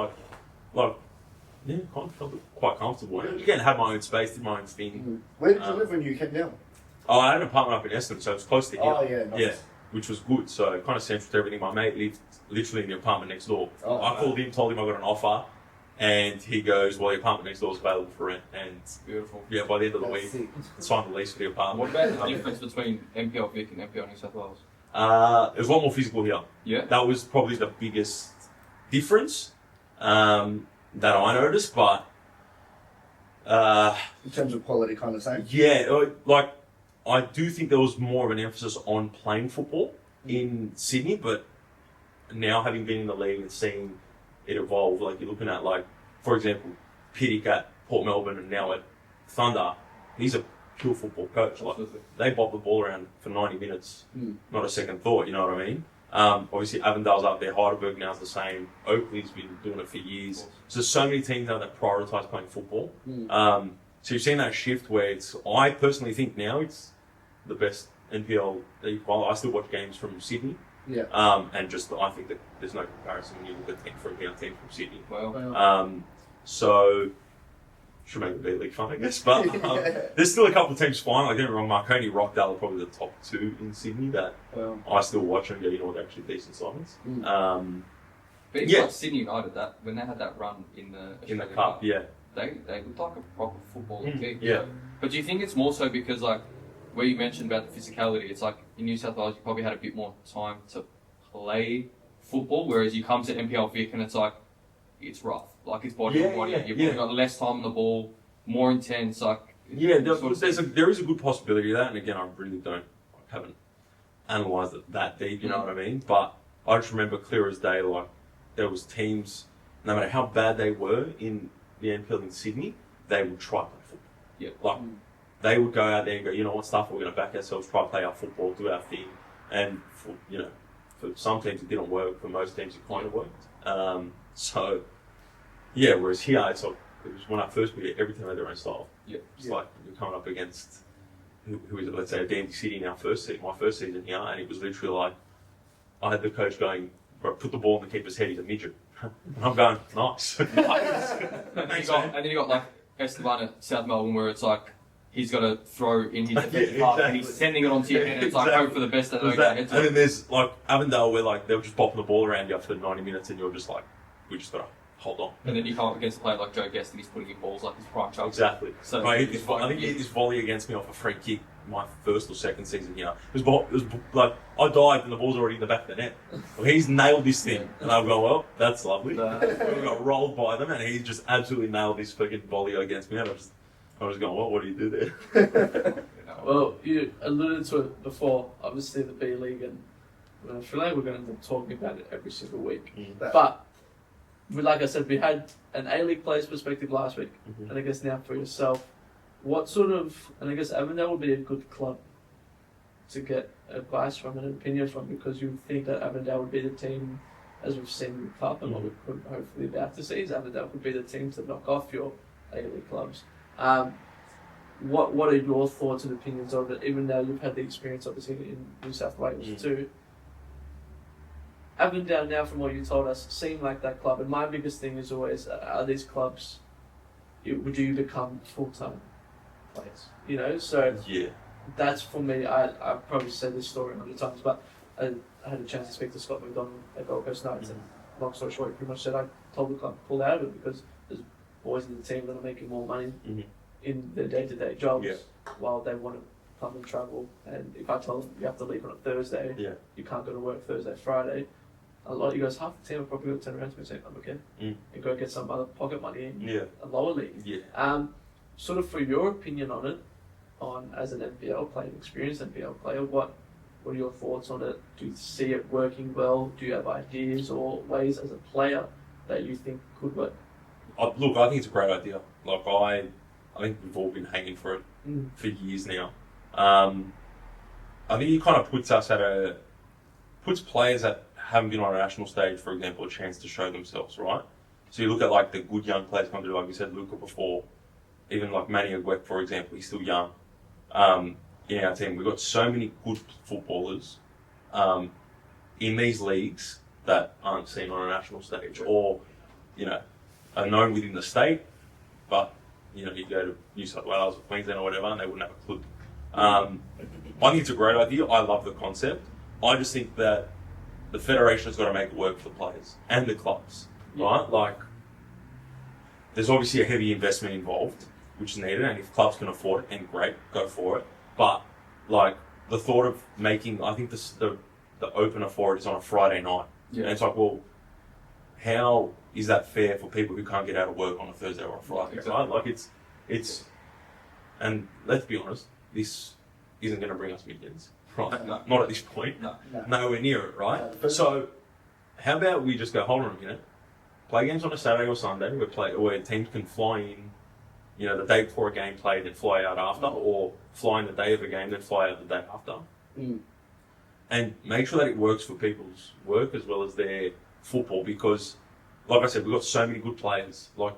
Yeah, kind of felt quite comfortable. Again, had my own space, did my own thing. Where did you live when you came down? Oh, I had an apartment up in Eston, so it was close to here. Oh, yeah, nice. Yeah, which was good. So kind of central to everything. My mate lived literally in the apartment next door. Oh, I called him, told him I got an offer, and he goes, "Well, the apartment next door is available for rent." And Beautiful. yeah, by the end of the That's week, sick. signed the lease for the apartment. What about the difference between NPL Vic and NPL New South Wales? It was a lot more physical here. Yeah. That was probably the biggest difference that I noticed, but In terms of quality, kind of same. yeah, like I do think there was more of an emphasis on playing football in Sydney, but now having been in the league and seeing it evolve, like you're looking at, like, for example, Piddick at Port Melbourne and now at Thunder, he's a pure football coach. Like, they bob the ball around for 90 minutes, not a second thought, you know what I mean? Obviously, Avondale's up there, Heidelberg now's the same, Oakley's been doing it for years. So there's so many teams now that prioritise playing football. So you've seen that shift where I personally think now it's the best NPL league. Well, I still watch games from Sydney. Yeah. And just, I think that there's no comparison when you look at team from here, team from Sydney. Well, So, should make the B-League fun, I guess. But there's still a couple of teams flying. Like, don't get me wrong, Marconi, Rockdale are probably the top two in Sydney that I still watch and go, you know what, they're actually decent sides. but it's like Sydney United, that when they had that run in the Australian Cup, yeah. they looked like a proper football team. Yeah. But do you think it's more so because, like, where you mentioned about the physicality, it's like in New South Wales you probably had a bit more time to play football, whereas you come to NPL Vic and it's like, it's rough. Like, it's body on body. You've probably got less time on the ball, more intense. Like, Yeah, there is a good possibility of that, and again, I really haven't analysed it that deep, you know what I mean? But I just remember clear as day, like, there was teams, no matter how bad they were in the NPL in Sydney, they would try to play football. Yeah. Like, they would go out there and go, you know what, stuff, we're going to back ourselves, try to play our football, do our thing. And, for some teams it didn't work, for most teams it kind of worked. So, yeah, whereas here, it was when I first began, every team had their own style. Yeah. It's like you're coming up against, who is it, let's say, a Dandy City in my first season here, and it was literally like, I had the coach going, bro, put the ball in the keeper's head, he's a midget. And I'm going, nice. and then you got like Esteban at South Melbourne, where it's like he's got to throw in his defensive half and he's sending it onto your head, and it's like hope for the best. And then there's like Avondale, where like they were just popping the ball around you for 90 minutes, and you're just like, we just got to hold on. And then you come up against a player like Joe Guest and he's putting in balls like his prime chunk. Exactly. So I think he hit this volley against me off a free kick my first or second season here. It was like, I dived and the ball's already in the back of the net. Well, he's nailed this thing. And I've gone, well, that's lovely. We got rolled by them and he just absolutely nailed this fucking volley against me. And I was going, well, what do you do there? Well, you alluded to it before, obviously the B-League, and I feel like we're going to end up talking about it every single week. But, like I said, we had an A-League player's perspective last week, and I guess now for yourself, what sort of, and I guess Avondale would be a good club to get advice from and an opinion from, because you think that Avondale would be the team, as we've seen in the club, and what we could hopefully about to see is Avondale would be the team to knock off your A-League clubs. What are your thoughts and opinions on it, even though you've had the experience obviously in New South Wales too? Avondale now, from what you told us, seem like that club, and my biggest thing is always, are these clubs, would you become full-time players? So that's for me. I've probably said this story 100 times, but I had a chance to speak to Scott McDonald at Gold Coast Knights, and long story short, he pretty much said I told the club to pull out of it because there's boys in the team that are making more money in their day-to-day jobs while they want to come and travel. And if I tell them you have to leave on a Thursday, you can't go to work Thursday, Friday, a lot of you guys, half the team are probably going to turn around to me and say, I'm okay, and go get some other pocket money in a lower league. Sort of for your opinion on it, as an NPL playing experienced NPL player, what are your thoughts on it? Do you see it working well? Do you have ideas or ways as a player that you think could work? look, I think it's a great idea. Like I think we've all been hanging for it for years now. I think it kind of puts players that haven't been on a national stage, for example, a chance to show themselves, right? So you look at like the good young players come through, like we said, Luca before, even like Manny Agüek, for example, he's still young. In our team, we've got so many good footballers in these leagues that aren't seen on a national stage, or are known within the state, but you go to New South Wales or Queensland or whatever, and they wouldn't have a clue. I think it's a great idea. I love the concept. I just think that the federation has got to make it work for the players and the clubs, right? Like, there's obviously a heavy investment involved, which is needed, and if clubs can afford it, then great, go for it. But like the thought of making, I think the opener for it is on a Friday night, and it's like, well, how is that fair for people who can't get out of work on a Thursday or a Friday? Exactly. Right? Like it's, and let's be honest, this isn't going to bring us millions, right? No. Not at this point. No. Nowhere near it, right? So, how about we just go, hold on a minute, play games on a Saturday or Sunday where teams can fly in, the day before a game played and fly out after, or fly in the day of a game then fly out the day after. And make sure that it works for people's work as well as their football, because, like I said, we've got so many good players. Like,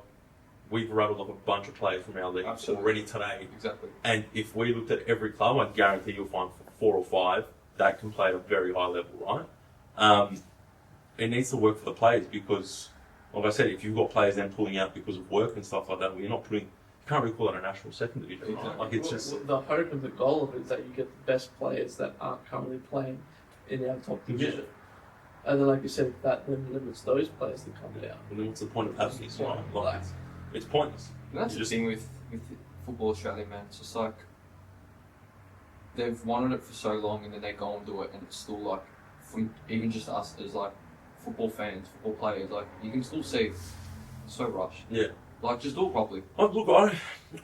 we've rattled off a bunch of players from our league already today. Exactly. And if we looked at every club, I guarantee you'll find 4 or 5 that can play at a very high level, right? It needs to work for the players because, like I said, if you've got players then pulling out because of work and stuff like that, well, you can't really call it a national second division, right? Exactly. Like, it's just... The hope and the goal of it is that you get the best players that aren't currently playing in our top division. And then, like you said, that then limits those players to come down. And then what's the point of having this, right? Like, it's pointless. And that's the thing with Football Australia, man. It's just like they've wanted it for so long, and then they go and do it, and it's still like, from even just us as like football fans, football players, like you can still see it's so rushed. Yeah. Like, just do it properly. Look,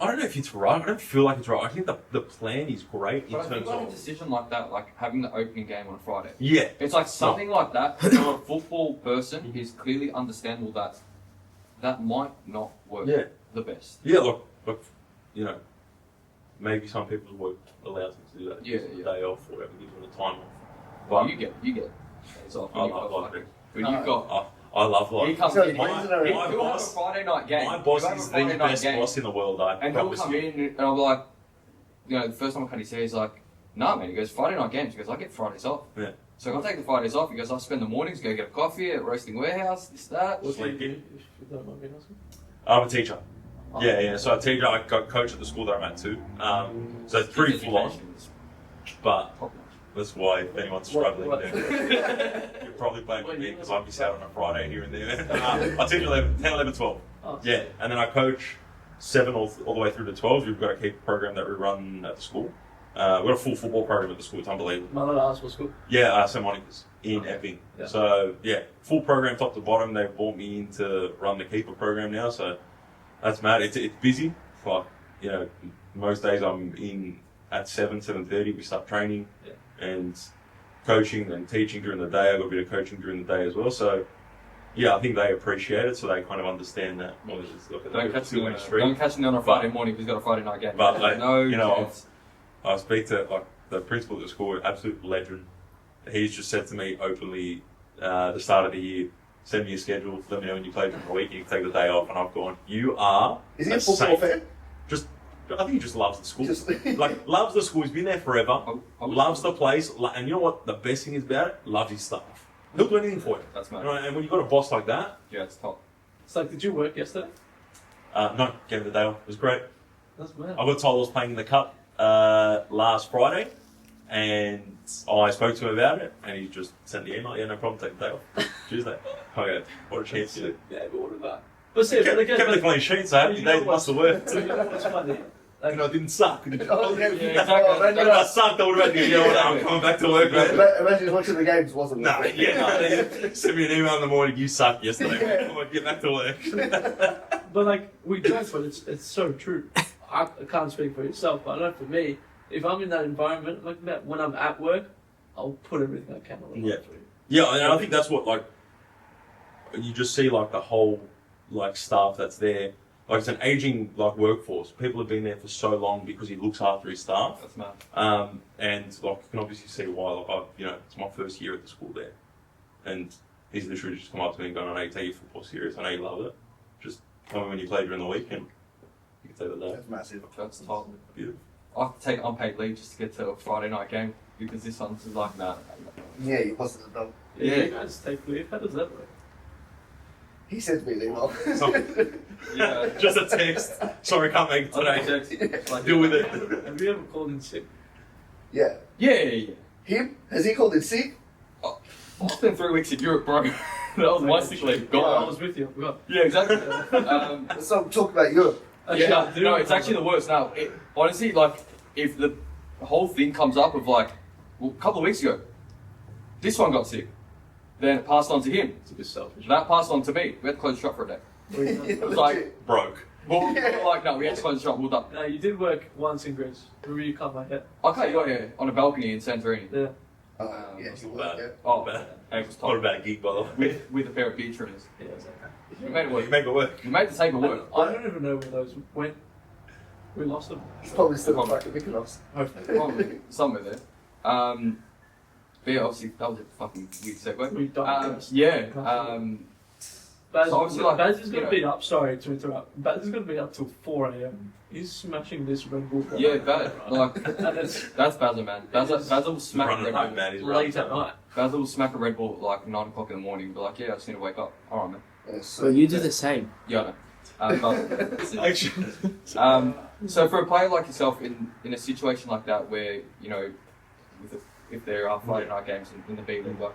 I don't know if it's right. I don't feel like it's right. I think the plan is great in But I think terms like of... a decision like that, like having the opening game on a Friday. Yeah. It's like something like that for a football person is clearly understandable that might not work the best. Yeah, look, maybe some people's work allows them to do that. Yeah, a day off or whatever, gives them the time off. But you get days off. I love it. When you've got... I love life. He comes So in, my he'll have a boss- Friday night game. My boss He'll have is a the Friday night best game, boss in the world, I and he'll promise come you. in and I'll be like, the first time I cut his hair, he's like, nah, man. He goes, Friday night games. He goes, I get Fridays off. Yeah. So I'll take the Fridays off. He goes, I'll spend the mornings, go get a coffee at Roasting Warehouse, this, that. What do you Sleeping. do, if you don't mind me asking? I'm a teacher. Oh. Yeah. So I coach at the school that I'm at too. So it's pretty full on. Education is But top notch. that's why if anyone's struggling, What? then you're probably playing with me because I miss out on a Friday here and there. I teach 10, 11, 12. Oh. Yeah, and then I coach 7 all the way through to 12. We've got a keep program that we run at the school. We've got a full football program at the school. It's unbelievable. My little ass was school. Yeah, St. Monica's in Okay. Epping. Yeah. So, yeah, full program top to bottom. They've brought me in to run the keeper program now, so that's mad. It's busy. Like, most days I'm in at 7:30. We start training and coaching and teaching during the day. I've got a bit of coaching during the day as well. So, yeah, I think they appreciate it, so they kind of understand that. Well, it's like Don't catch me two-way street. don't catch me on a Friday morning because he's got a Friday night game. But, like, no chance. chance. I speak to the principal at the school, absolute legend. He's just said to me openly, the start of the year, send me a schedule, let me know when you play during the week, you can take the day off, and I've gone, you are Is he a football fan? I think he just loves the school. Just- Loves the school, he's been there forever, I was- loves the place, and you know what the best thing is about it? Loves his staff. He'll do anything for you. That's mad. Right, and when you've got a boss like that, Yeah, it's top. It's like, did you work yesterday? no, gave him the day off. It was great. That's mad. I got told I was playing in the cup last Friday, and I spoke to him about it, and he just sent the email. Yeah, no problem, take the day off. Tuesday. Okay, what a chance. Yeah, but what about? But see, Kept the clean sheets. I had You days know it must have worked. So you know what's funny? And I didn't suck. Oh, yeah, exactly. Oh, man, If I sucked, I would have been, I'm coming back to work, mate. Imagine watching the games, wasn't No, it? they sent me an email in the morning, you sucked yesterday. I'm going to get back to work. But like we joke, but it's so true. I can't speak for yourself, but I know for me, if I'm in that environment, like that, when I'm at work, I'll put everything I can on the Yeah. line for you. Yeah, and I think that's what, like, you just see, like, the whole like staff that's there. Like it's an aging like workforce. People have been there for so long because he looks after his staff. That's mad. And like you can obviously see why. Like it's my first year at the school there, and he's literally just come up to me and gone, "I know you take your football serious. I know you love it. Just tell me when you play during the week, and you can take the day." That's massive. That's top. Beautiful. I have to take unpaid leave just to get to a Friday night game because this one's just like, nah. Yeah, you lost the dog. Yeah. You guys take leave. How does that work? He said to me, "Leave off." Yeah. Just a text. Sorry, can't make it today. Deal with it. Have you ever called in sick? Yeah. Yeah. Him? Has he called in sick? I spent 3 weeks in Europe, bro. That was my sick leave. I Gone. was with you. I forgot. Yeah, exactly. So talk about Europe. Actually, Yeah, I do no, it's remember. actually the worst. Now, honestly, like, if the whole thing comes up of like, well, a couple of weeks ago, this one got sick, then it passed on to him. It's a bit selfish. That passed on to me. We had to close the shop for a day. It was like- Broke. Well, we were like, no, we had to close the shop. We're done. No, you did work once in Greece. Remember you cut my hair? Okay, yeah, on a balcony in Santorini. Yeah. Yeah, That's he not was, bad. yeah. Oh, Bad. hey, it was What top. about a gig, by the way? With a pair of beer trimmers. Yeah, exactly. We made it You work. make it work. We made the table work. I don't even know where those went. We lost them. He's probably still on fucking Mykonos. Hopefully. Probably somewhere there. But yeah, obviously that was a fucking weird segue. We don't Yeah. Baz, So obviously, like, Baz is you going know- to be up. Sorry to interrupt. Baz is going to be up till 4 a.m. He's smashing this Red Bull. Yeah, bad. Like And it's that's Basil, man. Basil will smack a Running Red home, Bull. man. He's late running at night. Basil will smack a Red Bull at like 9 o'clock in the morning. Be like, yeah, I just need to wake up. All right, man. Yeah, So you do the same. Yeah, I know. But, Actually, so for a player like yourself in a situation like that where, you know, if there are Friday night games in the B League, like,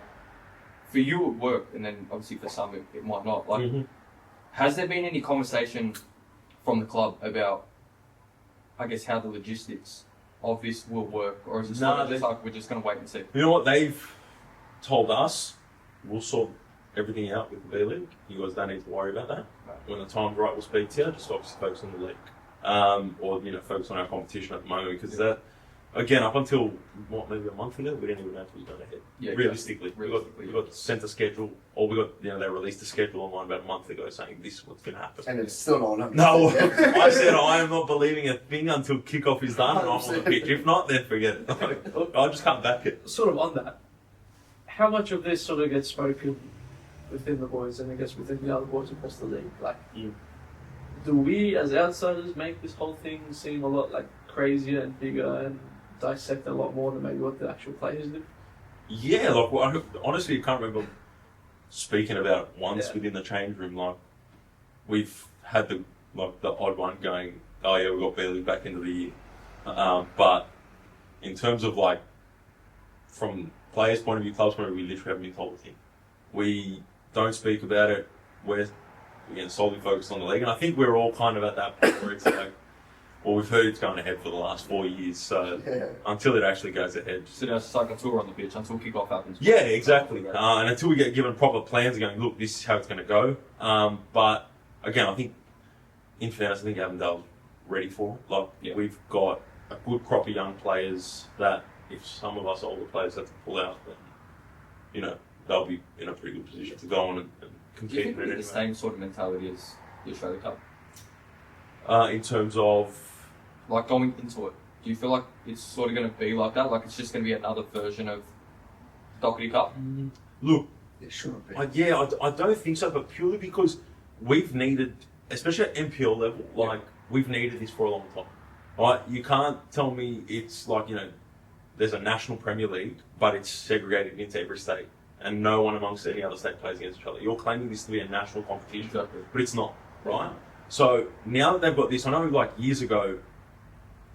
for you it work, and then obviously for some it might not. Like, has there been any conversation from the club about, I guess, how the logistics of this will work, or is it sort of just like we're just going to wait and see? you know what they've told us? We'll sort everything out with the B League. You guys don't need to worry about that. When the time's right, we'll speak to you. Just obviously focus on the league, or focus on our competition at the moment, because that. Again, up until maybe a month ago, we didn't even know if we was going ahead. Yeah, Realistically, exactly. we got sent a schedule, or we got they released a schedule online about a month ago saying this is what's going to happen. And it's still not 100%. No, I said I am not believing a thing until kickoff is done and I'm on the pitch. If not, then forget it. I just can't back it. Sort of on that, how much of this sort of gets spoken within the boys and I guess within the other boys across the league? Like, do we as outsiders make this whole thing seem a lot like crazier and bigger and dissect a lot more than maybe what the actual players do? Yeah, like honestly, I can't remember speaking about it once Yeah. within the change room. Like we've had the odd one going, oh yeah, we got barely back into the year. But in terms of like from players' point of view, club's point of view, we literally haven't been told a thing. We don't speak about it. We're again solely focused on the league, and I think we're all kind of at that point where it's like, well, we've heard it's going ahead for the last 4 years, so until it actually goes ahead. So there's just like a tour on the pitch until kickoff happens. Yeah, exactly. And until we get given proper plans going, look, this is how it's going to go. But again, I think, in fairness, I think Avondale's ready for it. Like, we've got a good crop of young players that if some of us older players have to pull out, then, they'll be in a pretty good position to go on and Do you compete. think we get the same sort of mentality as the Australia Cup? In terms of... Like going into it, do you feel like it's sort of going to be like that? Like it's just going to be another version of Doherty Cup? Look, It shouldn't be. I don't think so, but purely because we've needed, especially at NPL level, like we've needed this for a long time. Right? You can't tell me it's like, there's a national Premier League, but it's segregated into every state, and no one amongst any other state plays against each other. You're claiming this to be a national competition, Exactly. but it's not, right? So now that they've got this, I know like years ago,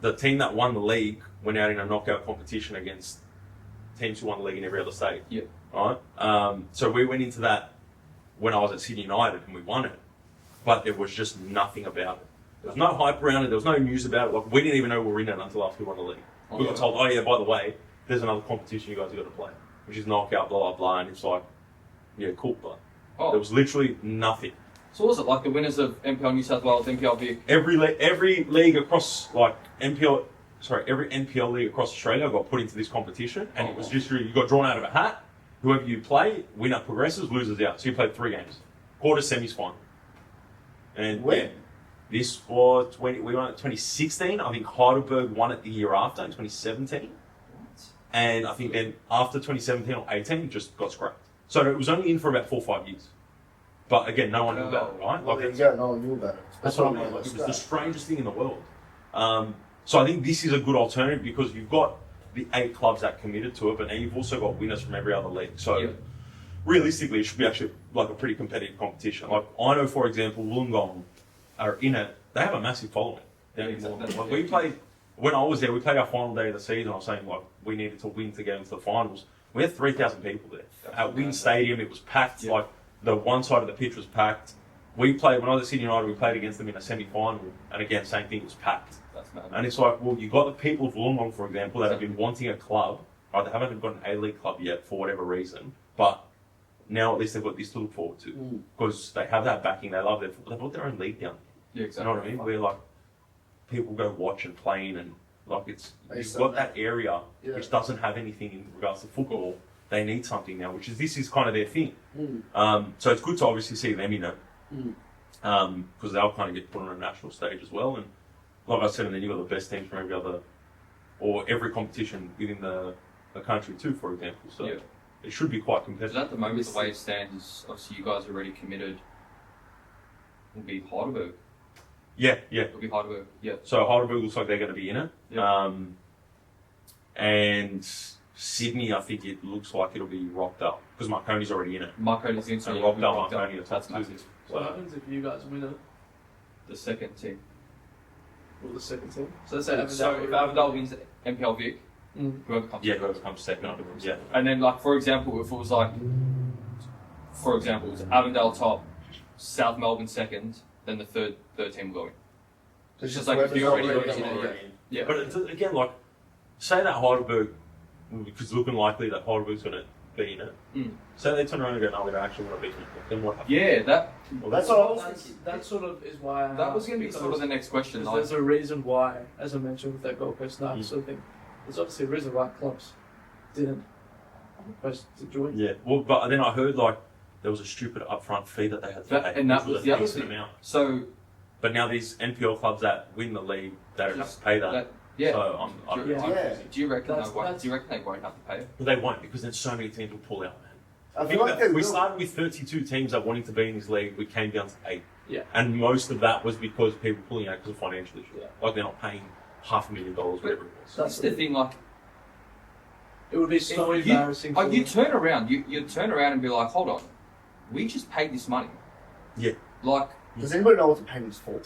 the team that won the league went out in a knockout competition against teams who won the league in every other state. Yeah. Right? So we went into that when I was at Sydney United and we won it, but there was just nothing about it. There was no hype around it. There was no news about it. Like we didn't even know we were in it until after we won the league. We got told, oh yeah, by the way, there's another competition you guys have got to play, which is knockout, blah blah blah, and it's like, yeah, cool, but there was literally nothing. So what was it like the winners of NPL New South Wales, NPL Vic? Every league across every NPL league across Australia got put into this competition, and it was just you got drawn out of a hat. Whoever you play, winner progresses, losers out. So you played 3 games, quarters, semis, final. And When? yeah, this was we won it 2016. I think Heidelberg won it the year after in 2017. And I think then after 2017 or 18, it just got scrapped. So it was only in for about 4 or 5 years. But again, no one knew about it, right? Well, there you go. No one knew about it. That's what I mean. Like, it was the strangest thing in the world. So I think this is a good alternative because you've got the 8 clubs that committed to it, but now you've also got winners from every other league. So realistically, it should be actually like a pretty competitive competition. Like I know, for example, Wollongong are in it. They have a massive following. Like we played when I was there. We played our final day of the season. I was saying like we needed to win to get into the finals. We had 3,000 people there at Wynn Stadium. It was packed. Yeah. Like the one side of the pitch was packed. We played when I was at Sydney United. We played against them in a semi-final, and again, same thing. It was packed. That's mad. And it's like, well, you got the people of Wollongong, for example, that have been wanting a club. Right, they haven't got an A-League club yet for whatever reason, but now at least they've got this to look forward to because they have that backing. They love it. They've got their own league down there. Yeah, exactly. You know what I mean? Where like people go watch and play in, and like it's Based you've on got that area which doesn't have anything in regards to football. They need something now, which is this is kind of their thing. So it's good to obviously see them in it because they'll kind of get put on a national stage as well. And like I said, and then you've got the best teams from every other or every competition within the country too, for example. So it should be quite competitive. Because at the moment, the way it stands is obviously you guys are already committed. Will be Heidelberg. Yeah. It'll be Heidelberg. Yeah. So Heidelberg looks like they're going to be in it. Yeah. And Sydney, I think it looks like it'll be rocked up because Marconi's already in it. Marconi's in, so And yeah, rocked up rocked up. Marconi. That's massive. What happens if you guys win it? The second team. Or the second team? So let's say Avondale. So if Avondale wins NPL Vic, whoever comes Yeah, whoever comes second under them. Yeah. And then, like, for example, if it was like, for example, it was Avondale top, South Melbourne second, then the third team will go in. It's just like if you already whoever's in it, already yeah. But it's, again, like, say that Heidelberg, because it's looking likely that Heidelberg's going to be in it. Say they turn around and go, no, we don't actually want to be in it. Then what happens? Yeah, that Well, That's what I was That's, thinking. that sort of is why I that was asked, going to be sort of the next question. because Like, there's a reason why, as I mentioned with that Gold Coast Knights sort of thing, there's obviously a reason why clubs didn't request to join. Yeah, well, but then I heard, like, there was a stupid upfront fee that they had to pay. and that which was a the other decent thing. amount. So But now these NPL clubs that win the league, they don't have to pay that. that, yeah. So I'm Yeah. Do you reckon That's- they won't? that's- Do you reckon they won't have to pay it? But they won't because then so many teams will pull out, man. I feel Think like about they it. We will. started with 32 teams that wanted to be in this league. We came down to 8. Yeah. And most of that was because people pulling out because of financial issues. Yeah. Like they're not paying $500,000, whatever it was. That's the thing. Like, It would be so if embarrassing. you, for like, you turn around, you turn around and be like, hold on, we just paid this money. Yeah. Like, Does anybody know what the payment's for?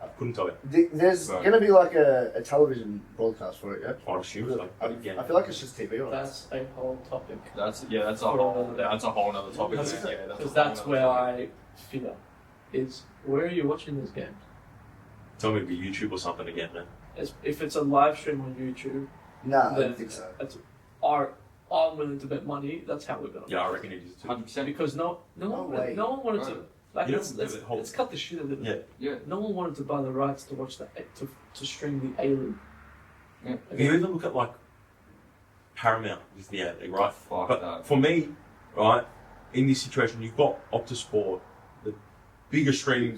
I couldn't tell you. There's Right. going to be like a television broadcast for it, yeah? I'd assume so. But again, I feel like it's just TV, right? That's a whole topic. that's a For whole another day. that's a whole other topic. Because Yeah, that's a whole that's nother where topic. I fear is where are you watching these games? tell me to be YouTube or something again, man. If it's a live stream on YouTube, Nah, I then don't think so. I'm willing to bet money. That's how we're gonna. Yeah, I reckon it is too. 100%. Because no No one way. wanted to. Like You let's don't give it hope. cut the shit a little Yeah. bit. Yeah. No one wanted to buy the rights to watch to stream the A League. Yeah. If you even look at like Paramount with the A League, right? Fuck But that. for me, right, in this situation, you've got Optus Sport, the biggest streaming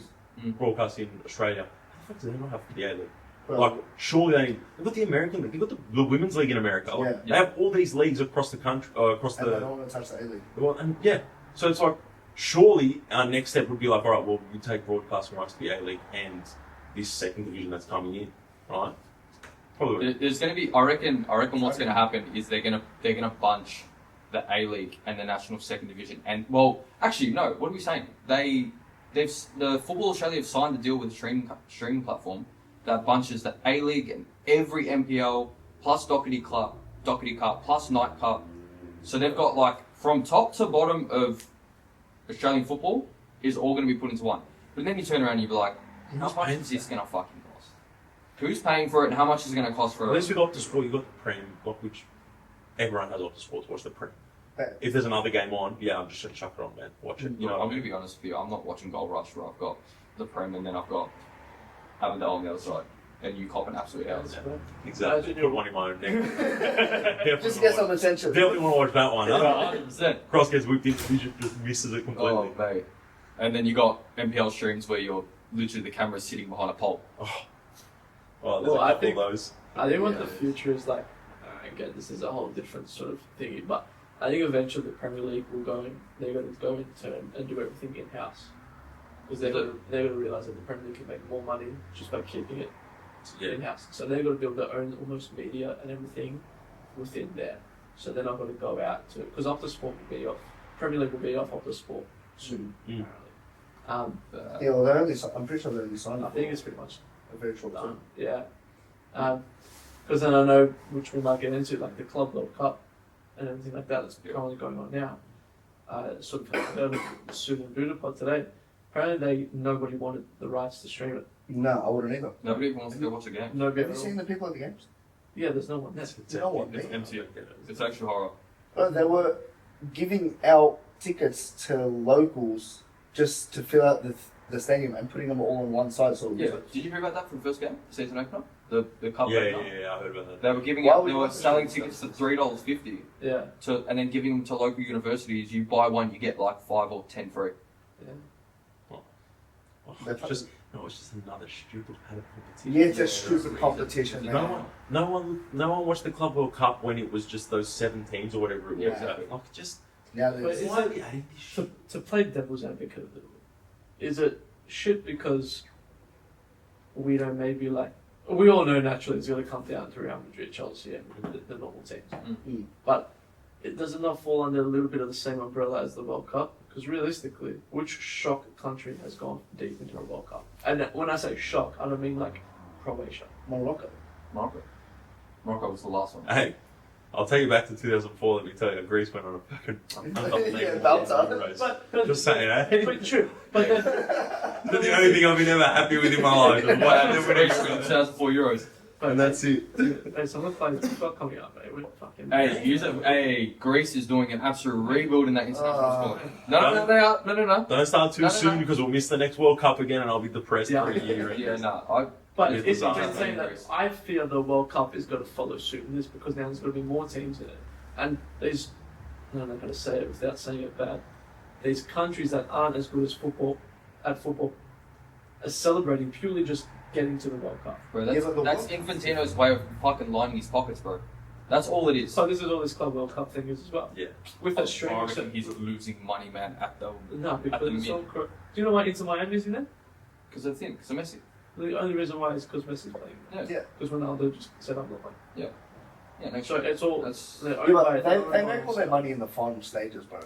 broadcast in Australia. How the fuck do they not have the A League? Well, Like, surely they've got the American League, they've got the women's league in America. Like, Yeah. They have all these leagues across the country, across and they the. don't want to touch the A-League. Well, and yeah, so it's like, surely our next step would be like, all right, well, we take broadcasting rights to the A League and this second division that's coming in, right? Probably. There's going to be. I reckon what's going to happen is they're going to bunch the A League and the National Second Division. And well, actually, no. What are we saying? The Football Australia have signed a deal with a streaming platform that bunches the A League and every NPL plus Doherty Cup plus Night Cup. So they've got like from top to bottom of Australian football is all going to be put into one. But then you turn around and you'll be like, how much is this going to fucking cost? Who's paying for it and how much is it going to cost for At it? least with Optus Sport, you've got the Prem, which everyone has Optus Sport to watch the Prem. If there's another game on, yeah, I'm just going to chuck it on, man. Watch it. You know, I'm going to be honest with you. I'm not watching Gold Rush where I've got the Prem and then I've got Avondale on the other side. And you cop an absolute out. Exactly. Put one in my own neck. Just get some attention. Definitely want to watch that one. Huh? 100%. Cross gets whipped into vision, just misses it completely. Oh, mate. And then you got NPL streams where you're literally the camera's sitting behind a pole. Well, there's a couple of those. I think what the future is like, again, this is a whole different sort of thingy, but I think eventually the Premier League will they're going to go in turn and do everything in-house. Because they're going to realise that the Premier League can make more money just by keeping it in-house. So they're going to be able to own almost media and everything within there. So they're not going to go out to, because Optus Sport will be off, Premier League will be off Optus Sport soon. Yeah, well, I'm pretty sure they only signed. I think it's pretty much a very short done. term. Yeah. Because then I know, which we might get into, like the Club World Cup and everything like that that's currently going on now. Sort of heard of Sue and Budapest today. Apparently nobody wanted the rights to stream it. No, I wouldn't either. Nobody even wants to go watch a game. Nobody Have you seen the people at the games? Yeah, there's no one there. No one. It's empty. It's actual horror. But they were giving out tickets to locals just to fill out the stadium and putting them all on one side. So Yeah. Did you hear about that from the first game? The season opener? The cup Yeah, opener? I heard about that. They were giving Why out, would they you were want to selling stream tickets for $3.50 Yeah. and then giving them to local universities. You buy one, you get like 5 or 10 free. Yeah. It's just another stupid kind of competition. Yeah, it's a stupid competition, man. No one watched the Club World Cup when it was just those 7 teams or whatever it was. Yeah, exactly. Like, just Now But there's is why it- are we adding this shit? To play devil's advocate a little bit, is it shit because we don't maybe like, we all know naturally it's going to come down to Real Madrid, Chelsea, and the normal teams. Mm. But it does it not fall under a little bit of the same umbrella as the World Cup? Because realistically, which shock country has gone deep into a World Cup? And when I say shock, I don't mean like Croatia. Morocco. Morocco was the last one. Hey, I'll take you back to 2004. Let me tell you, Greece went on a fucking Yeah, that's Euros. Just saying, eh? But true. But then, That's the only thing I've been ever happy with in my life. is What what happened happened to when Greece in 2004 Euros? And that's it. hey, some of the players we've got coming up, mate. We're fucking. Hey, Greece is doing an absolute rebuild in that international squad. No. Don't start too No. soon because we'll miss the next World Cup again and I'll be depressed for a year. Yeah, no. But Yeah, it's bizarre. just saying that I fear the World Cup is going to follow suit in this because now there's going to be more teams in it. And there's, I'm not going to say it without saying it bad, these countries that aren't as good as football, are celebrating purely just getting to the World Cup. Bro, that's Infantino's way of fucking lining his pockets, bro. That's all it is. So this is all this Club World Cup thing is as well. Yeah. With that stream. I reckon he's losing money, man, at the... No, because the it's all mid. do you know why Inter Miami is in there? Because of the thing, because of Messi. The only reason why is because Messi's playing. Yeah. Because Ronaldo just said I'm not playing. Yeah, next So year. it's all. That's... they're Yeah, owned but by- they're owned they by make all their money in the final stages, bro.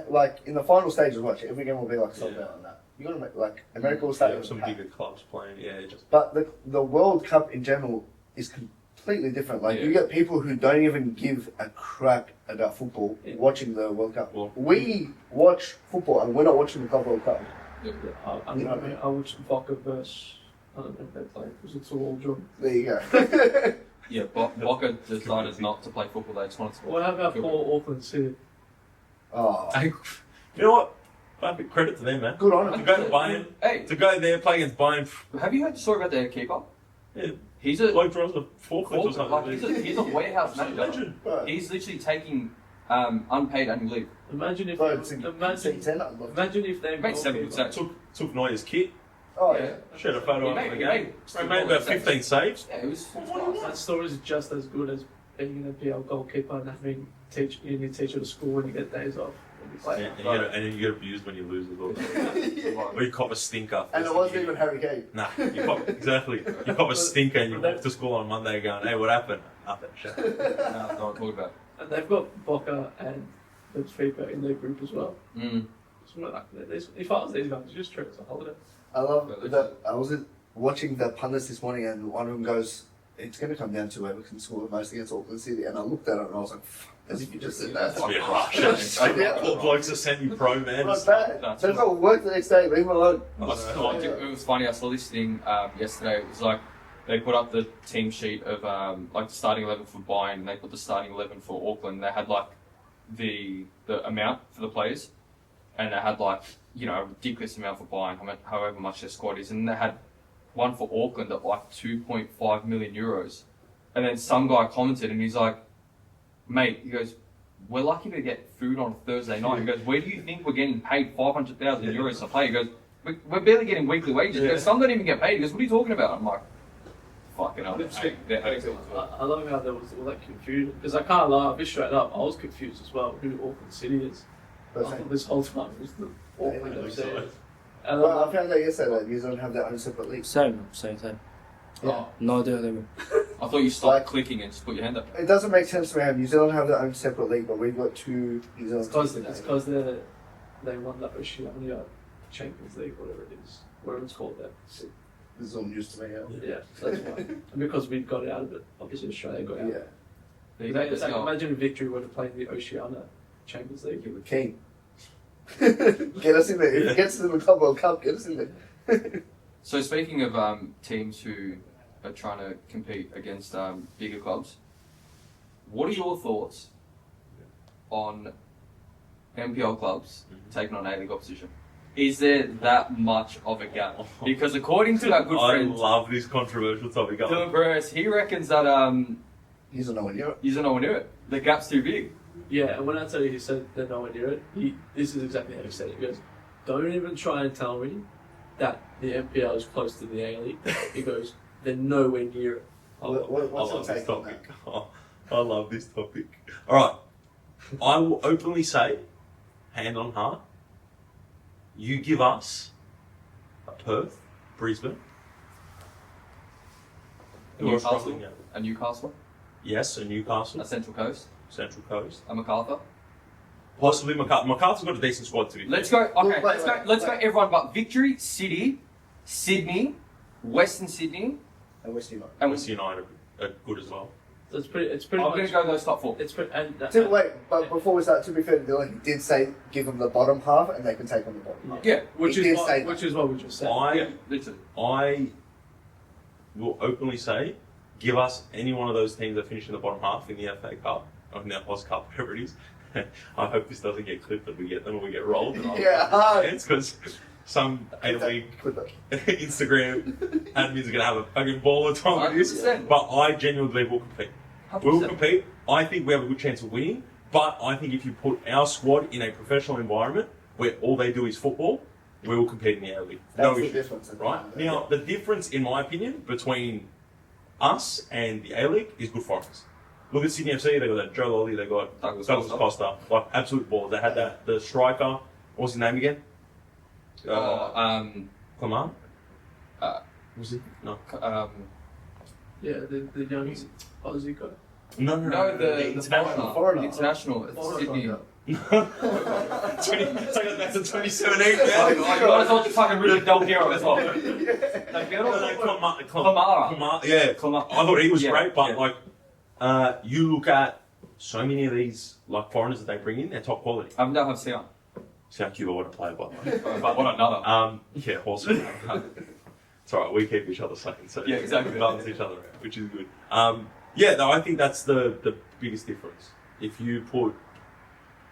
Like in the final stages, watch every game will be like sold out on that. You gotta make like America will start Yeah, with some packed. bigger clubs playing. Yeah, just But the World Cup in general is completely different. Like you get people who don't even give a crap about football watching the World Cup. Well- We watch football and we're not watching the Club World Cup. I watched Boca versus. I don't know if they play because it's all drawn. There you go. Yeah, Boca decided not to play football. They just wanted to... What about poor Auckland City? Oh, you know what? Credit to them, man. good on To him. go to Bayern, Hey, to go there play against Bayern. have you heard the story about their keeper? Yeah, He's a... bloke draws a forklift or something. he's a warehouse manager. Legend. Bro, He's literally taking unpaid annual leave. Imagine if. bro, it's a Imagine if they. Made 7 good saves. Took Neuer's kit. Oh yeah. Shared a photo He of made- the he game. made- Bro, made about 15 saves. Yeah, it was... That story is just as good as being an NPL goalkeeper and having you need to teach at a school when you get days off. When you play. And then you get abused when you lose as well. Or you cop a stinker. And it wasn't even Harry Kane. Nah, you cop a stinker and you walk to school on Monday going, hey, what happened? Nothing. Shut up. No, don't talk about And they've got Boca and the FIFA in their group as well. it. So like, if I was these guys, just treat it as a holiday. I love that. I was watching the pundits this morning, and one of them goes, "It's going to come down to whoever can score the most against Auckland City." And I looked at it and I was like, "Fuck," as if you just said that. It's a bit harsh. Yeah. Poor blokes are semi-pro, man. Like that. They've got work the next day. Leave them alone. It was funny. I saw this thing yesterday. It was like they put up the team sheet of like the starting 11 for Bayern, and they put the starting 11 for Auckland. They had like the amount for the players, and they had like a ridiculous amount for Bayern, however much their squad is, and they had one for Auckland at like 2.5 million euros. And then some guy commented, and he's like, "Mate," he goes, we're lucky to get food on Thursday night. He goes, where do you think we're getting paid 500,000 euros a play? He goes, we're barely getting weekly wages. He goes, some don't even get paid. He goes, what are you talking about? I'm like, fucking hell. I love how there was all that confusion. Because I can't lie, I'll be straight up, I was confused as well who Auckland City is. I thought this whole time it was the Auckland FC. Well, I found out yesterday that New Zealand have their own separate league. Same. Oh, No idea they were. I thought you stopped clicking and just put your hand up. It doesn't make sense to me how New Zealand have their own separate league, but we've got two New Zealand teams. It's because they won the Oceania Champions League, whatever it is. Whatever it's called that. This is all news to me. Yeah, so that's why. And because we got out of it, obviously Australia got out. Yeah. It's like, imagine if Victory were to play in the Oceania Champions League. You were keen. Get us in there. If it gets to the Club World Cup, get us in there. So speaking of teams who are trying to compete against bigger clubs, what are your thoughts on NPL clubs taking on A-League opposition? Is there that much of a gap? Because according to our good friend, I love this controversial topic. Dylan Perez, he reckons that He's a nowhere near it. he's nowhere near it. The gap's too big. Yeah, and when I tell you he said they're nowhere near it, this is exactly how he said it. He goes, don't even try and tell me that the NPL is close to the A-League. He goes, they're nowhere near it. What's I love your this take on topic. I love this topic. All right, I will openly say, hand on heart, you give us a Perth, Brisbane, who are Newcastle, struggling now. a Newcastle, Yes, a Newcastle, a Central Coast, Central Coast, a MacArthur. possibly MacArthur. MacArthur's got a decent squad to be. Let's go. Okay, Wait, let's go. wait. Everyone but Victory, City, Sydney, Western Sydney, And West United. and West United are good as well. So it's pretty I'm much... going to go those top four. It's pretty... And, Wait, but before we start, to be fair to Dylan, he did say give them the bottom half and they can take on the bottom half. Yeah, which He is did what, say that. which is what we just said. yeah, literally. I will openly say, give us any one of those teams that finish in the bottom half in the FA Cup, or in the Oz Cup, whatever it is. I hope this doesn't get clipped that we get them or we get rolled. Yeah. It's because some A-League Good luck. Instagram admins are going to have a fucking ball of time with this. 100%. But I genuinely believe we'll compete. We'll 100%. compete. I think we have a good chance of winning. But I think if you put our squad in a professional environment where all they do is football, we will compete in the A-League. That's No the issue. difference. Right? Now, the difference, in my opinion, between us and the A-League is good foreigners. Look at Sydney FC, they got that Joe Lolly, they got Douglas Costa. Like, absolute balls. They had that, the striker, what's his name again? Clement? Was he? No. Yeah, the young Aussie guy. No, the international. Foreigner. International. It's Sydney. It's like that's a 2017. I might as well just fucking really Del Piero as well. Del Clamara. Clamara. Yeah, Clamara. I thought he was Yeah, great, but yeah. you look at so many of these like foreigners that they bring in, they're top quality. Now have Sion. Sound Cuba, what a player, by the way. But what another. Yeah, awesome. It's alright, we keep each other sane, so Yeah, exactly. we balance each other out, which is good. Yeah, no, I think that's the biggest difference. If you put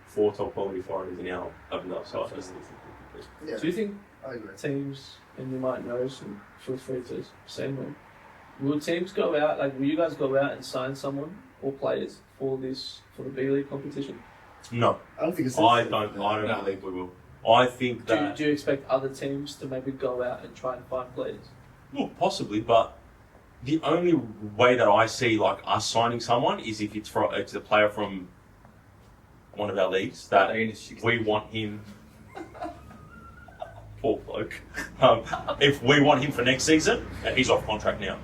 4 top quality foreigners in our Avondale side, Yeah. Do you think I agree. teams, and you might know, so feel free to say no, will teams go out, like will you guys go out and sign someone or players for the B-League competition? no, I don't think it's. I don't No. believe we will. I think that Do you expect other teams to maybe go out and try and find players? look, possibly, but the only way that I see like us signing someone is if it's a player from one of our leagues that we want him. Poor bloke. If we want him for next season, and he's off contract now,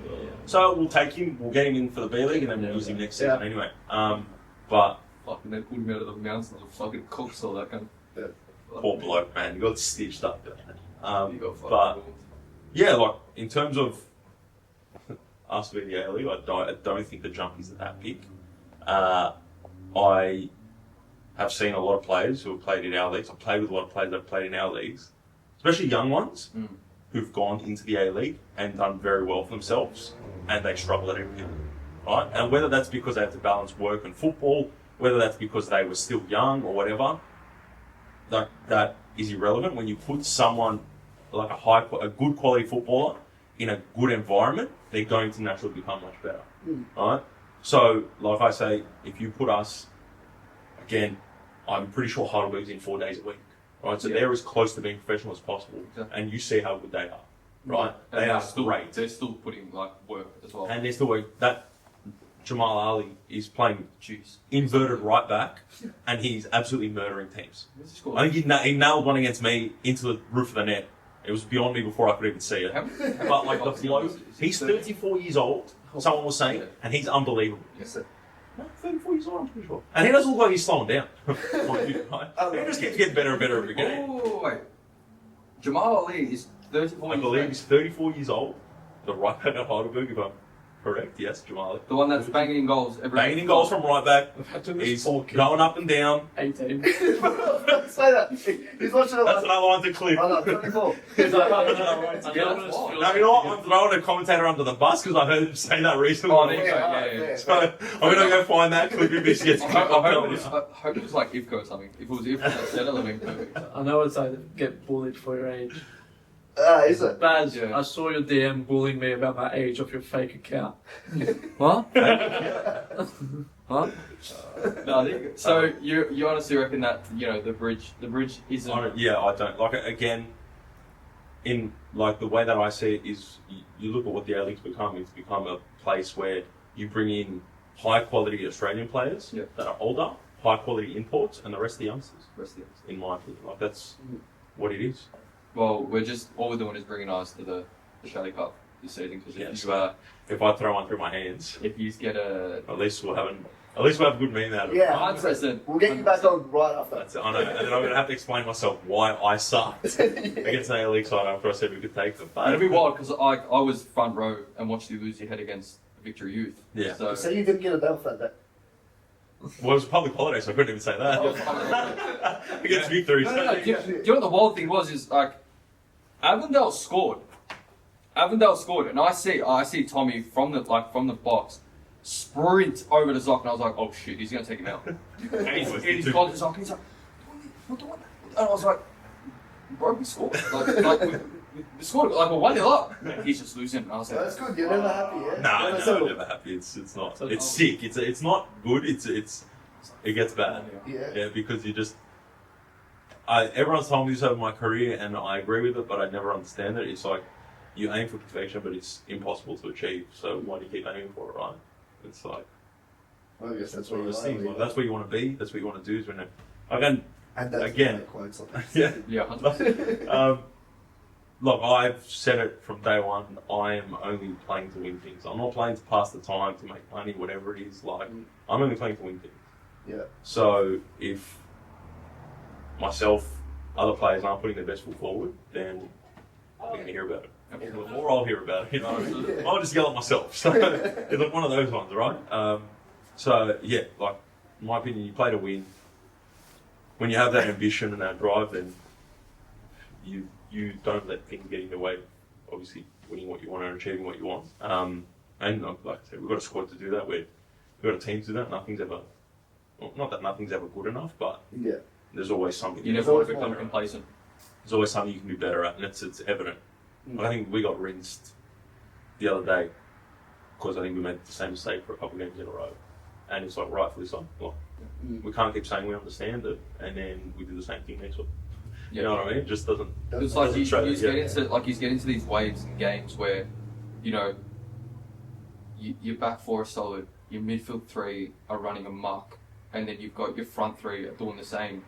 so we'll take him. We'll get him in for the B League, and then we'll use him next season anyway. But Fucking they pulled him out of the mountains and fucking cooks all that kind of. poor bloke, man, he got stitched up. You got fucking But ruined. yeah, like in terms of us being the A League, I don't think the jump is that big. I have seen a lot of players who have played in our leagues. I've played with a lot of players that have played in our leagues, especially young ones who've gone into the A League and done very well for themselves, and they struggle at everything. Right? And whether that's because they have to balance work and football, whether that's because they were still young or whatever, that is irrelevant. When you put someone like a good quality footballer in a good environment, they're going to naturally become much better. Right? So, like I say, if you put us again, I'm pretty sure Heidelberg's in 4 days a week, right? So Yeah. they're as close to being professional as possible, Exactly. and you see how good they are, right? And They are still, great, They're still putting like work as well. and they're still that. Jamal Ali is playing Jeez. inverted right back, and he's absolutely murdering teams. What's the score? I think he nailed one against me into the roof of the net. It was beyond me before I could even see it. How many But like the goals bloke, is it? he's 34 years old. Someone was saying, Yeah. and he's unbelievable. Yeah. No, 34 years old, I'm pretty sure. And he doesn't look like he's slowing down. Mind you, right? He just keeps getting better and better every game. Oh, wait. Jamal Ali is 34 I years believe old. he's 34 years old. The right back at Heidelberg, if I'm correct. Yes, Jamal Ali. The one that's banging in goals every Banging in goals from right back. I've had to miss He's 4 kids. going up and down. 18. Say that. He's watching it That's like, another one to clip. oh no, 24. He's like, I don't know, Yeah, it's that's good. wild. Now, you know what? I'm throwing a commentator under the bus because I heard him say that recently. Oh, there you go. Yeah, Yeah. So I'm going to go find that clip if this gets I clipped. hope it was like Ivko or something. If it was Ivko, that said it, would have been perfect. I know it's like to get bullied for your age. Is it? Baz, Yeah. I saw your DM bullying me about my age off your fake account. What? What? No, I think, so you honestly reckon that the bridge isn't. I don't like it again. In like the way that I see it is, you look at what the A League's become. It's become a place where you bring in high quality Australian players Yeah. that are older, high quality imports, and the rest of the youngsters. Rest of the- In my opinion, like that's what it is. Well, all we're doing is bringing us to the Shelley Cup this season because Yes. if If I throw one through my hands, you get a at least we'll have a good meme out of it. Yeah. 100%, We'll get you back on right after. That's it. I know, and then I'm going to have to explain myself why I sucked against the A League side after I said we could take them. It'd be wild because I was front row and watched you lose your head against Victory Youth. Yeah. So So you didn't get a bell for that. Well, it was a public holiday, so I couldn't even say that. Against Victory. No. Do you know what the wild thing was? Is like Avondale scored. Avondale scored, and I see Tommy from the box sprint over to Zoc, and I was like, oh shit, he's gonna take him out. And he's gone to Zoc, and he's like, what? And I was like, bro, we scored. We scored. Like we're 1-0 up. And he's just losing. And I was like, That's good. You're never happy, yeah? No, Never I'm settled. never happy. It's not. So- It's sick. It's not good. It gets bad. Yeah. Yeah, because you just. Everyone's told me this over my career, and I agree with it, but I never understand it. It's like you aim for perfection, but it's impossible to achieve. So why do you keep aiming for it, right? It's like Well, I guess that's one what of you those things. Like, that's where you want to be. That's what you want to do. Is when again, And that's again. quotes like that. yeah. yeah, 100%. Look, I've said it from day one. I am only playing to win things. I'm not playing to pass the time, to make money, whatever it is. Like, I'm only playing to win things. Yeah. So if myself, other players aren't putting their best foot forward, then I'm going to hear about it. The more I'll hear about it, you know, I'll just yell at myself. So it's like one of those ones, right? So yeah, like in my opinion, you play to win. When you have that ambition and that drive, then you don't let things get in the way. Obviously, winning what you want and achieving what you want. And like I said, we've got a squad to do that. We've got a team to do that. Nothing's ever, well, not that nothing's ever good enough, but Yeah. there's always something. You There's never want to always become more. complacent. always something you can do better at, and it's evident. I think we got rinsed the other day because I think we made the same mistake for a couple of games in a row, and it's like rightfully so. Like, we can't keep saying we understand it, and then we do the same thing next week. You know what I mean? It just doesn't. It's like you Doesn't show get into these waves in games where, your back four are solid, your midfield three are running amok, and then you've got your front three are doing the same,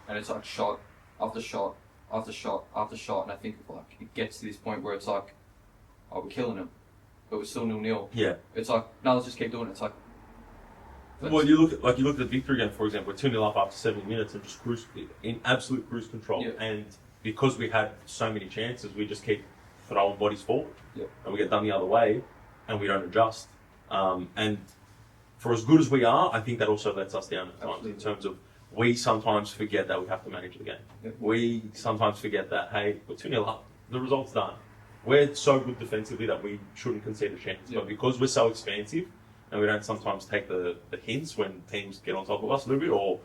and it's like shot after shot after shot after shot, and I think like it gets to this point where it's like, oh, we're killing them, but we're still 0-0. Yeah. It's like, no, let's just keep doing it. It's like, Well, you look at the victory game, for example. We're 2-0 up after 70 minutes and just in absolute cruise control. Yeah. And because we had so many chances, we just keep throwing bodies forward, Yeah. and we get done the other way, and we don't adjust. And for as good as we are, I think that also lets us down at times Absolutely. in terms of we sometimes forget that we have to manage the game. Yeah. We sometimes forget that, hey, we're 2-0 up, the result's done. We're so good defensively that we shouldn't concede a chance. Yeah. But because we're so expansive, and we don't sometimes take the hints when teams get on top of us a little bit, or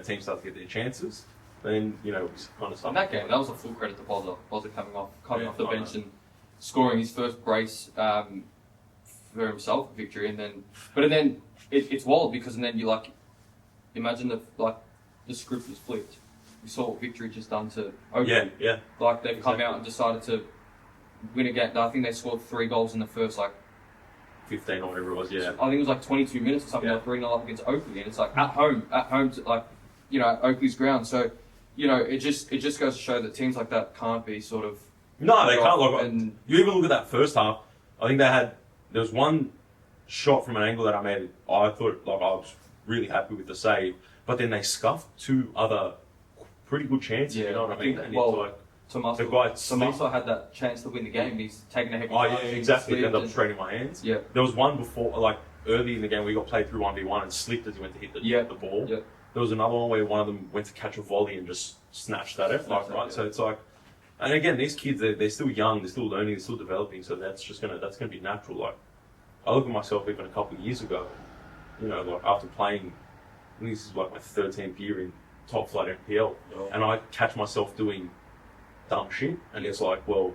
teams start to get their chances, then we kind of in start. that game, that was a full credit to Bozza. Bozza coming off the I bench know. and scoring his first brace for himself, victory, and then it's wild because then imagine if like the script was flipped. We saw what Victory just done to Oakland. Yeah, yeah. Like they've come out and decided to win a game. I think they scored 3 goals in the first 15 or whatever it was, yeah. I think it was like 22 minutes or something, Yeah. like 3-0 up against Oakley, and it's like at home to like, at Oakley's ground. So, it just goes to show that teams like that can't be sort of. No, they can't. And You even look at that first half. I think there was one shot from an angle that I made. I thought I was really happy with the save, but then they scuffed 2 other pretty good chances. Yeah, you know what I mean? And well, it's Thomas the guy slipped. had that chance to win the game. He's taken a heavy. Oh yeah, charge, exactly. It slipped ended up and- straight in my hands. Yeah. There was one before, early in the game, we got played through 1v1 and slipped as he went to hit the ball. Yeah. There was another one where one of them went to catch a volley and just snatched at it. Snatched Right. it, So it's like, and again, these kids, they're still young, they're still learning, they're still developing. So that's gonna be natural. Like, I look at myself even a couple of years ago, after playing, I think this is like my 13th year in top flight NPL, and I catch myself doing dumb shit, and it's like, well,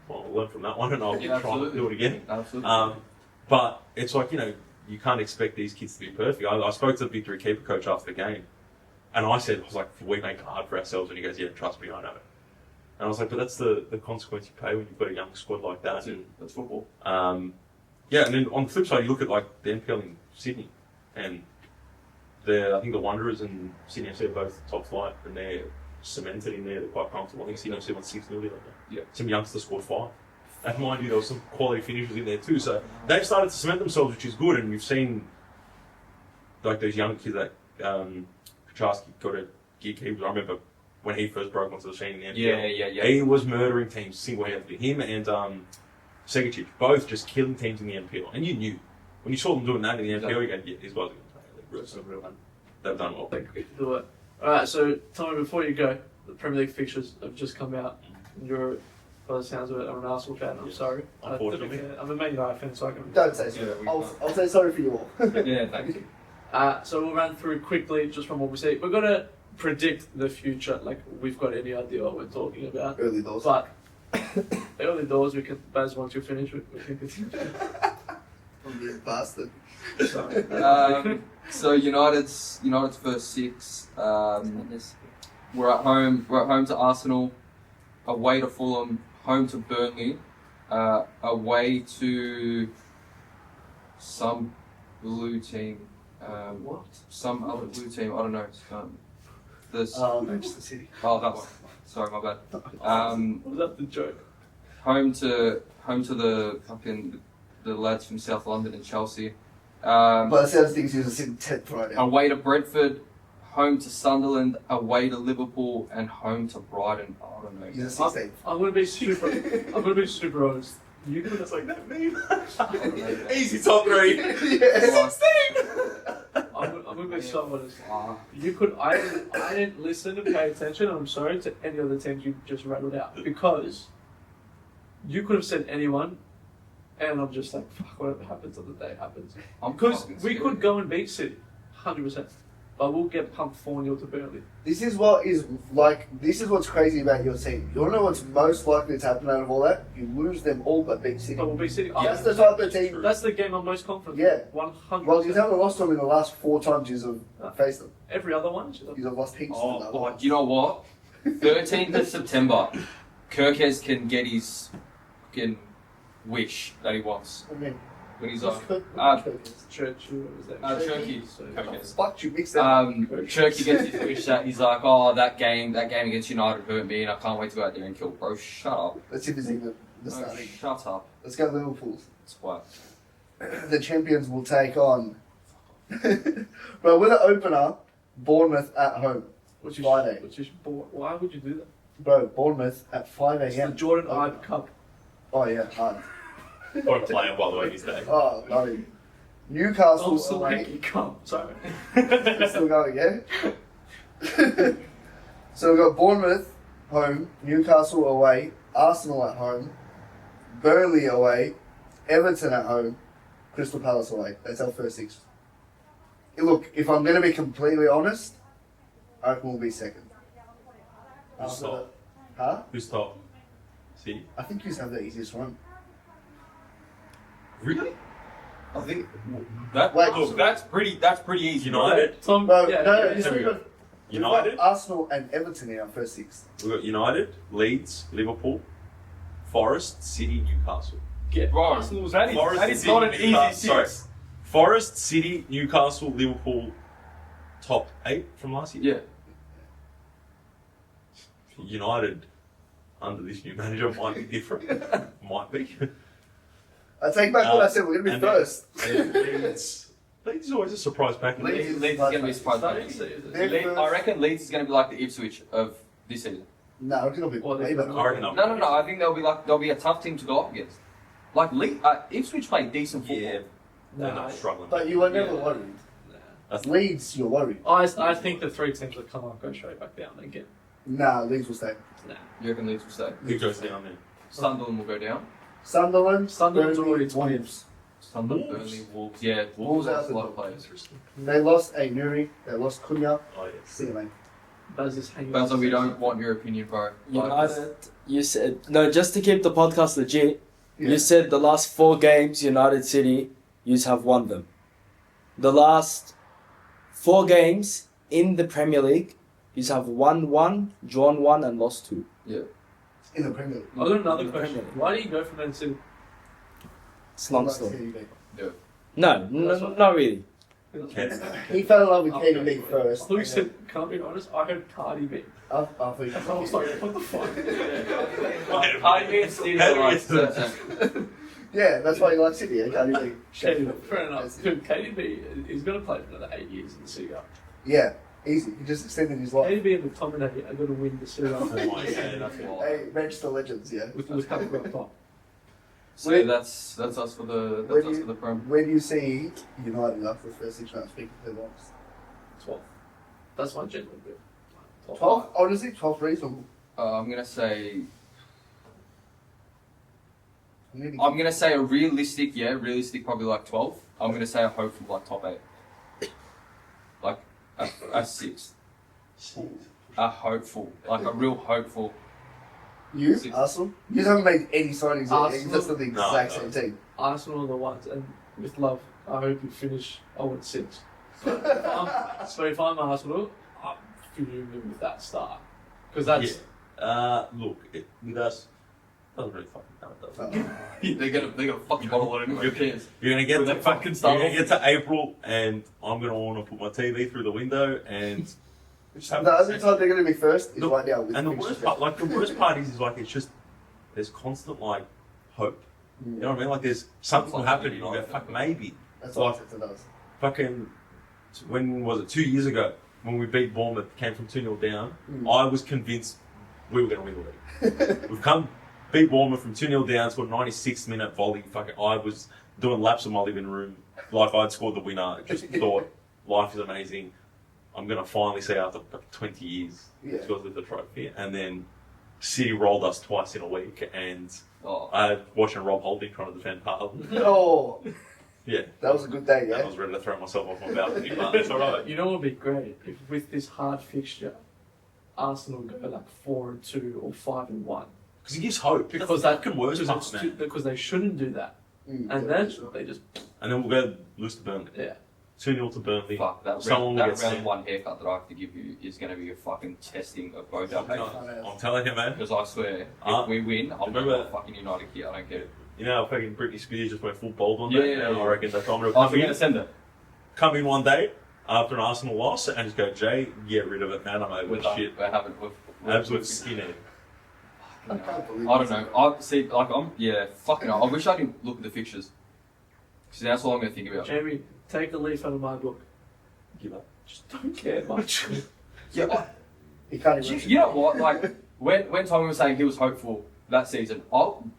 I'll learn from that one, and I'll try and absolutely. do it again. Absolutely. But it's like, you can't expect these kids to be perfect. I spoke to the Victory keeper coach after the game, and I was like, we make it hard for ourselves, and he goes, yeah, trust me, I know it. And I was like, but that's the consequence you pay when you've got a young squad like that. That's football. And then on the flip side, you look at the NPL in Sydney, and I think the Wanderers and Sydney FC are both top flight, and they're cemented in there. They're quite comfortable. I think Sydney FC won 6-0 the other day. Yeah. Some youngsters scored 5. And mind you, there was some quality finishers in there too. So they've started to cement themselves, which is good. And we've seen those young kids that Kucharski got a gear keepers. I remember when he first broke onto the scene in the NPL. Yeah. He was murdering teams single-handedly. Him and Segacic, both just killing teams in the NPL. And you knew. When you saw them doing that in the NPL, you go, yeah, these guys are going to play. So they've done well. Do it. Alright, so Tommy, before you go, the Premier League fixtures have just come out. You're, by the sounds of it, I'm an Arsenal fan, I'm sorry. Unfortunately. I'm a Man United fan, so I can... Don't say so. Yeah, we I'll say sorry for you all. Yeah, thank you. So we'll run through quickly, just from what we see. We're going to predict the future, like we've got any idea what we're talking about. Early doors. But, early doors, we can, Baz, once you finish, we can continue. I'm being bastard. So United's first 6. We're at home to Arsenal, away to Fulham, home to Burnley, away to some blue team. What? Some other blue team. I don't know. There's Manchester City. that one. Sorry, my bad. Was that the joke? Home to the fucking the lads from South London and Chelsea. But the sounds things you're sitting 10th right now. Away to Brentford, home to Sunderland, away to Liverpool, and home to Brighton. I don't know. You're 16th. I'm gonna be super honest. You could have like that meme. Easy top 3. Yeah. 16! I'm gonna be so honest. You could. I didn't listen and pay attention. I'm sorry to any of the teams you just rattled out because you could have said anyone, and I'm just like, fuck, whatever happens on the day happens. Because we could go and beat City, 100%, but we'll get pumped 4-0 to Burnley. This is what's crazy about your team. You wanna know what's most likely to happen out of all that? You lose them all but beat City. But we'll beat City. That's the type of team. That's the game I'm most confident. Yeah. 100%. Well, you haven't lost them in the last 4 times you've faced them. Every other one. You've lost heaps of them. Oh, you know what? 13th of September, Kirkes can get his fucking wish that he wants I mean, when he's what's on. Churchill, was that? Turkey. Kirkes. fuck you, mix that up. Turkey gets his wish that he's like, oh, that game against United hurt me, and I can't wait to go out there and kill. Bro, shut up. Let's see if it's even the No, starting. shut up. Let's go Liverpool. It's what? The champions will take on. Bro, with an opener, Bournemouth at home. Friday. Why would you do that? Bro, Bournemouth at 5 It's the a.m. Jordan Ibe Cup. Oh yeah, hard. What a player, by the way, these days. Oh, love him. Newcastle Also, away. Cup. Sorry. Still going, yeah? So we've got Bournemouth home, Newcastle away, Arsenal at home, Burnley away, Everton at home, Crystal Palace away. That's our first 6. Look, if I'm going to be completely honest, I reckon we'll be second. Who's top? Huh? Who's top? City? I think you have the easiest one. Really? I think that Wait, look, that's pretty easy. United, Tom, No, yeah, no, yeah, it's yeah. we've got United, Arsenal and Everton in our first 6. we've got United, Leeds, Liverpool, Forest, City, Newcastle. Yeah, Bro, Arsenal's that Forest, is City, not an easy Newcastle. 6. Sorry. Forest, City, Newcastle, Liverpool, top 8 from last year. Yeah. United under this new manager might be different. Might be. I take back what I said. We're going to be and then- first. and Leeds is always a surprise package. Leeds- Leeds is going to be surprised. They're I reckon Leeds is going to be like the Ipswich of this season. No, it's going to be Well, way they- better. I reckon they'll- No. I think they'll be a tough team to go up against. Like Ipswich played decent football. Yeah, they're No, not struggling. But you were never Yeah. worried. That's Leeds, you're worried. I think the 3 teams that come up go straight back down again. Nah, Leeds will stay. Nah. You reckon Leeds will stay? who goes down there. Sunderland will go down. Sunderland's Sunderland's Burnley, already 20. Wolves. Sunderland, Wolves? Burnley, Wolves. Yeah, Wolves Wolves out lost the a lot of door. players. Interesting. They lost a Nuri. They lost Cunha. Oh yes. See you, mate. Baz is hanging Basil, on. we don't want your opinion, bro. United, you said no. Just to keep the podcast legit, Yeah. you said the last 4 games, United City, you have won them. The last 4 games in the Premier League, you have won 1, drawn 1, and lost 2. In the Premier League. I've got another In the question. Premier League. Why do you go for Man City? It's a long Like story. KDB. No, not really. He fell in love with KDB I first. thought you said, can't be honest, I heard Cardi B. I thought you I was like, what the fuck? I mean, City How do like we- certain- Yeah, that's why you like City, eh? KDB. Fair enough. Dude, KDB is going to play for another 8 years in the Serie A. Yeah, easy. He just extended his life. KDB and McTominay are going to win the Serie A. Oh my God, that's wild. Hey, Manchester Legends, yeah. With Lukaku up top. So that's us for the Where that's do us you- for the Prem. Where do you see United after the first 6 rounds? Speaking of their lives. 12. That's my genuine bit. 12? Honestly, 12 reasonable. I'm gonna say Maybe. I'm gonna say a realistic probably like 12. I'm gonna say a hopeful like top 8, like a 6. A hopeful, like a real hopeful. You, Six. Arsenal? You haven't made any signings yet. Arsenal? You're just the exact No. same team. Arsenal are the ones, and with love, I hope you finish 0-6. So if I'm Arsenal, I'm fuming with that start. Because that's. Look, with us, doesn't really fucking matter. Does it? they're gonna fucking bottle it anyway. Who cares? You're gonna get With to that fucking start You're gonna off. get to April, and I'm gonna want to put my TV through the window and just have The a only time they're going to be first is Look, right now with And the fixtures. worst part, like the worst part is like it's just there's constant like hope. You know what I mean? Like there's something will happen, and you go, fuck, maybe. That's what it does. Fucking, when was it? 2 years ago when we beat Bournemouth, came from 2-0 down. Mm. I was convinced we were going to win the league. We've come beat Bournemouth from 2-0 down to a 96th minute volley. Fucking, I was doing laps of my living room like I'd scored the winner. Just thought life is amazing. I'm going to finally see after 20 years Yeah. to lift the trophy. And then City rolled us twice in a week, and Oh, I watching Rob Holding trying to defend Harlan. Oh, Yeah, that was a good day, and I yeah? was ready to throw myself off my balcony, but it's alright. You know what would be great? If with this hard fixture, Arsenal go like 4-2 or 5-1. Because it gives hope. Because That's that the worst because, part, it's man. because they shouldn't do that. Mm, And yeah, then sure. they just, And then we'll go lose to Burnley. yeah. 2-0 to Burnley. fuck, that Someone round, will that get round sent. 1 haircut that I have to give you is going to be a fucking testing of both our No, patience. I'm telling you, man. Because I swear, Uh, if we win, I'm remember- not fucking United here. I don't care. You know how fucking Britney Spears just went full bold on Yeah, that? yeah, And yeah. I reckon that's I'm going Oh, to we're going to send it. come in one day after an Arsenal loss and just go, Jay, get rid of it, man. I'm over We're this done. shit. We're having. Absolute skinhead. I can't believe I don't this. know. I see. Like fucking hell. I wish I didn't look at the fixtures. Because that's all I'm going to think about. Jamie, take a leaf out of my book. Give up. Just don't care much. Yeah. He can't even. You know what? Like when Tommy was saying he was hopeful that season,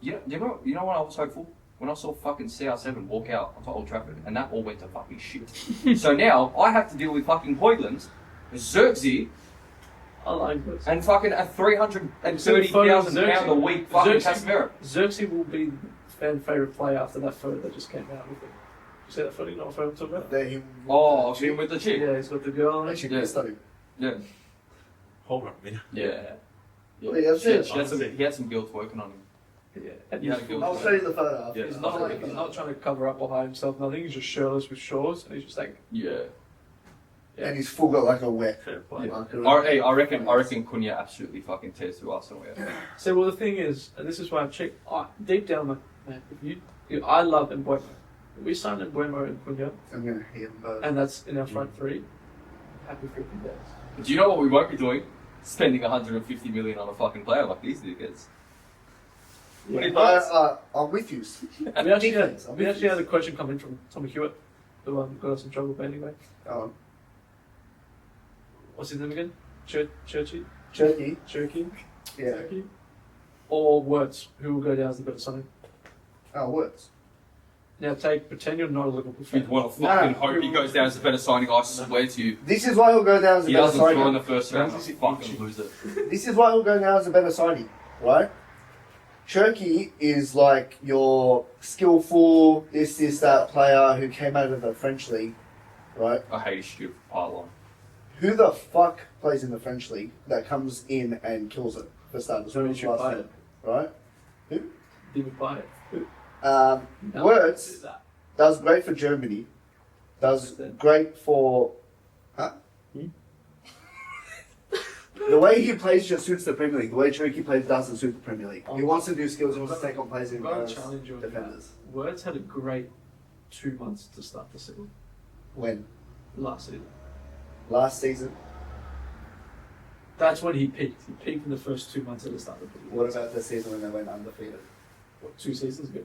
you know when I was hopeful when I saw fucking CR7 walk out onto Old Trafford, and that all went to fucking shit. So now I have to deal with fucking Hoyland, Xerxes, I like this. and fucking a £330,000 a week fucking Xerxes- Casemiro. Xerxes will be fan favourite player after that photo that just came out with him. You see that photo? You know what photo I'm talking about? There he. Oh, him with the chick. Yeah, he's got the girl on it. Actually, Yeah. missed him. Yeah. Hold on a minute. Yeah. Well, yeah, that's He had- it. he had some guilt working on him. Yeah, and You had a good I'll show you the photo. Yeah. he's not trying to cover up or hide himself. Nothing. He's just shirtless with shorts, and he's just like, Yeah. And he's full got like a wet. Fair play. I reckon Cunha absolutely fucking tears through Arsenal. Yeah. so. Well, the thing is, and this is why I've checked deep down, man. I love Mbuemo. We signed Mbuemo and Cunha, I'm gonna hit him both. and that's in our front three. Happy freaking days. Do you know what we won't be doing? Spending 150 million on a fucking player like these dickheads. I'm with you. We actually had a question come in from Tommy Hewitt, the one who got us in trouble. But anyway, what's his name again? Churchy? Turkey. Yeah. Turkey? Or Words, who will go down as the better signing? Oh, words. Now pretend you're not a Liverpool We fan. want to fucking hope he goes down as a better signing. I swear to you. This is why he'll go down as a He better doesn't score in signing. the first round. He's fucking lose it. This is why he'll go down as a better signing, right? Turkey is like your skillful, that player who came out of the French league, right? I hate his stupid pylon. Who the fuck plays in the French league that comes in and kills it for starters? So he should buy it. Right? Didn't buy it. No, Words is that. does great for Germany. Does great for. Huh? The way he plays just suits the Premier League. The way Turkey plays doesn't suit the Premier League. He wants to do skills. He wants to take on players in I'm going to challenge you on defenders. that. Words had a great 2 months to start the season. When? Last season. Last season. That's when he peaked. He peaked in the first 2 months at the start of the season. What about the season when they went undefeated? What, 2 seasons ago?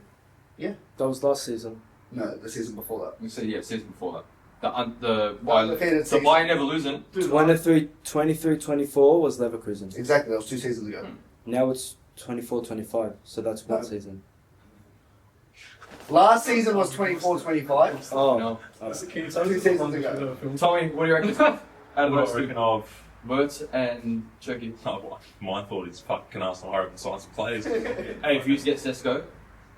That was last season. No, the season before that. We said season before that. The Undefeated season. Bayern never losing. 23-24 was Leverkusen. Exactly, that was 2 seasons ago. Now it's 24-25, so that's one No. season. Last season was 24-25. Oh, No. That's the key. 2 seasons ago. Tommy, what do you reckon? Out of What those I two, reckon of. Words and Turkey. My thought is fucking Arsenal hurry up and sign some players. Hey, if you get Sesko,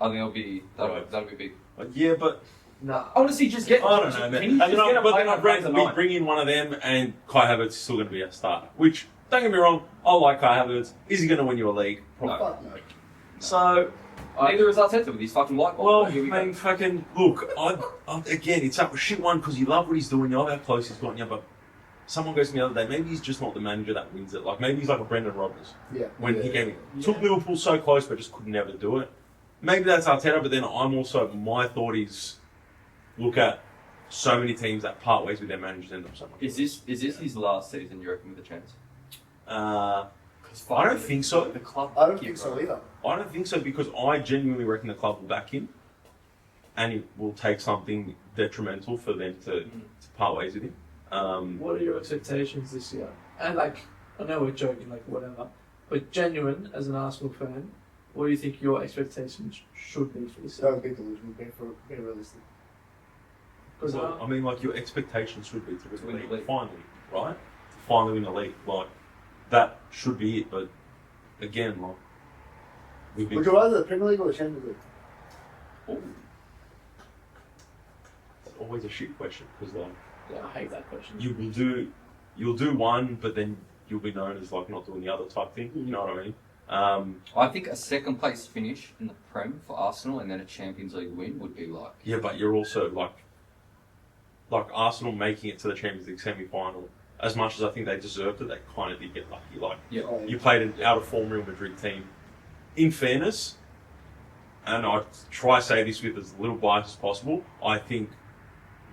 I think that'll be big. Yeah, but Nah. Honestly, just get. I don't know, man. Can you just get a but player then I'd that plays rather the we nine? bring in one of them, and Kai Havertz is still going to be a starter. Which, don't get me wrong, I like Kai Havertz. Is he going to win you a league? No. Fuck no. So, Neither is Arteta with his fucking white ball. well, Here we go. man, fucking look. Again, it's a shit one because you love what he's doing. You love how close he's gotten you, but someone goes to me the other day. Maybe he's just not the manager that wins it. Like maybe he's like a Brendan Rodgers Yeah. when he came in. Took Liverpool so close, but just could never do it. Maybe that's Arteta, but then my thought is, look at so many teams that part ways with their managers end up so much. Is this his last season? You reckon with a chance? I don't think so. The club. I don't think so either. I don't think so because I genuinely reckon the club will back him, and it will take something detrimental for them to part ways with him. What are your expectations this year? And I know we're joking, whatever, but genuine as an Arsenal fan, what do you think your expectations should be for this year? Don't be delusional, be realistic. Because Well, I mean, your expectations should be to win the league, league. finally, right? To finally win the league, that should be it. But again, we've been. Would you rather the Premier League or the Champions League? It's always a shit question because yeah, I hate that question. you'll do one, but then you'll be known as not doing the other type thing. You know what I mean? I think a second place finish in the Prem for Arsenal and then a Champions League win would be like. Yeah, but you're also like Arsenal making it to the Champions League semi-final. As much as I think they deserved it, they kind of did get lucky. Yeah. You played an out-of-form Real Madrid team. In fairness, and I try to say this with as little bias as possible, I think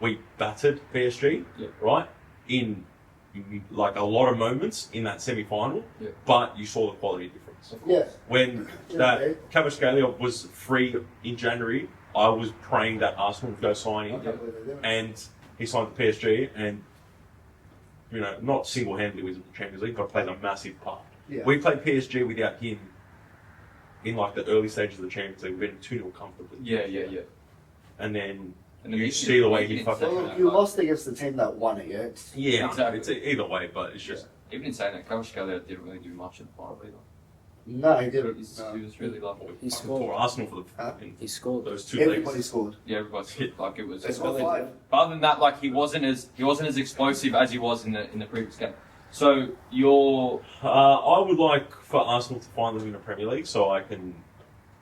we battered PSG, right, in a lot of moments in that semi-final, but you saw the quality difference. Yeah. When that Kvaratskhelia was free in January, I was praying that Arsenal would go sign him, and he signed for PSG, and not single-handedly wins the Champions League, but played a massive part. Yeah. We played PSG without him in the early stages of the Champions League, we went 2-0 comfortably. Yeah. And then And you he- see the way he he didn't fucking. say Well, you lost against the team that won it, yeah? Yeah, Exactly. it's either way, but it's just. Even in saying that, Kvaratskhelia didn't really do much in the final either. No, he didn't. He was really lucky. He fucking scored. tore Arsenal for the Huh? fucking He scored. those 2 Everybody legs. scored. Yeah, everybody it was. They scored 5. But other than that, he wasn't as explosive as he was in the previous game. So I would like for Arsenal to finally win the Premier League, so I can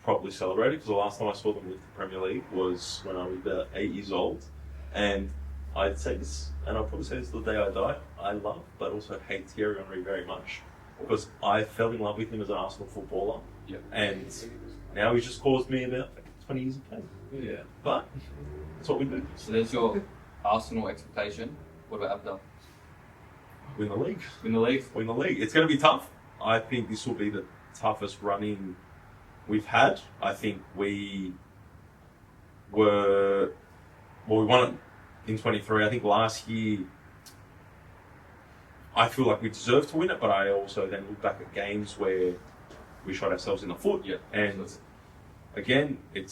properly celebrated, because the last time I saw them with the Premier League was when I was about 8 years old, and I'd say this, and I'll probably say this till the day I die, I love but also hate Thierry Henry very much, because I fell in love with him as an Arsenal footballer, and now he's just caused me about 20 years of pain. Yeah. But that's what we do. So there's your Arsenal expectation. What about Avondale? Win the league. Win the league? Win the league. It's going to be tough. I think this will be the toughest run-in we've had. I think we won it in 23. I think last year, I feel like we deserved to win it, but I also then look back at games where we shot ourselves in the foot. Yeah. And again, you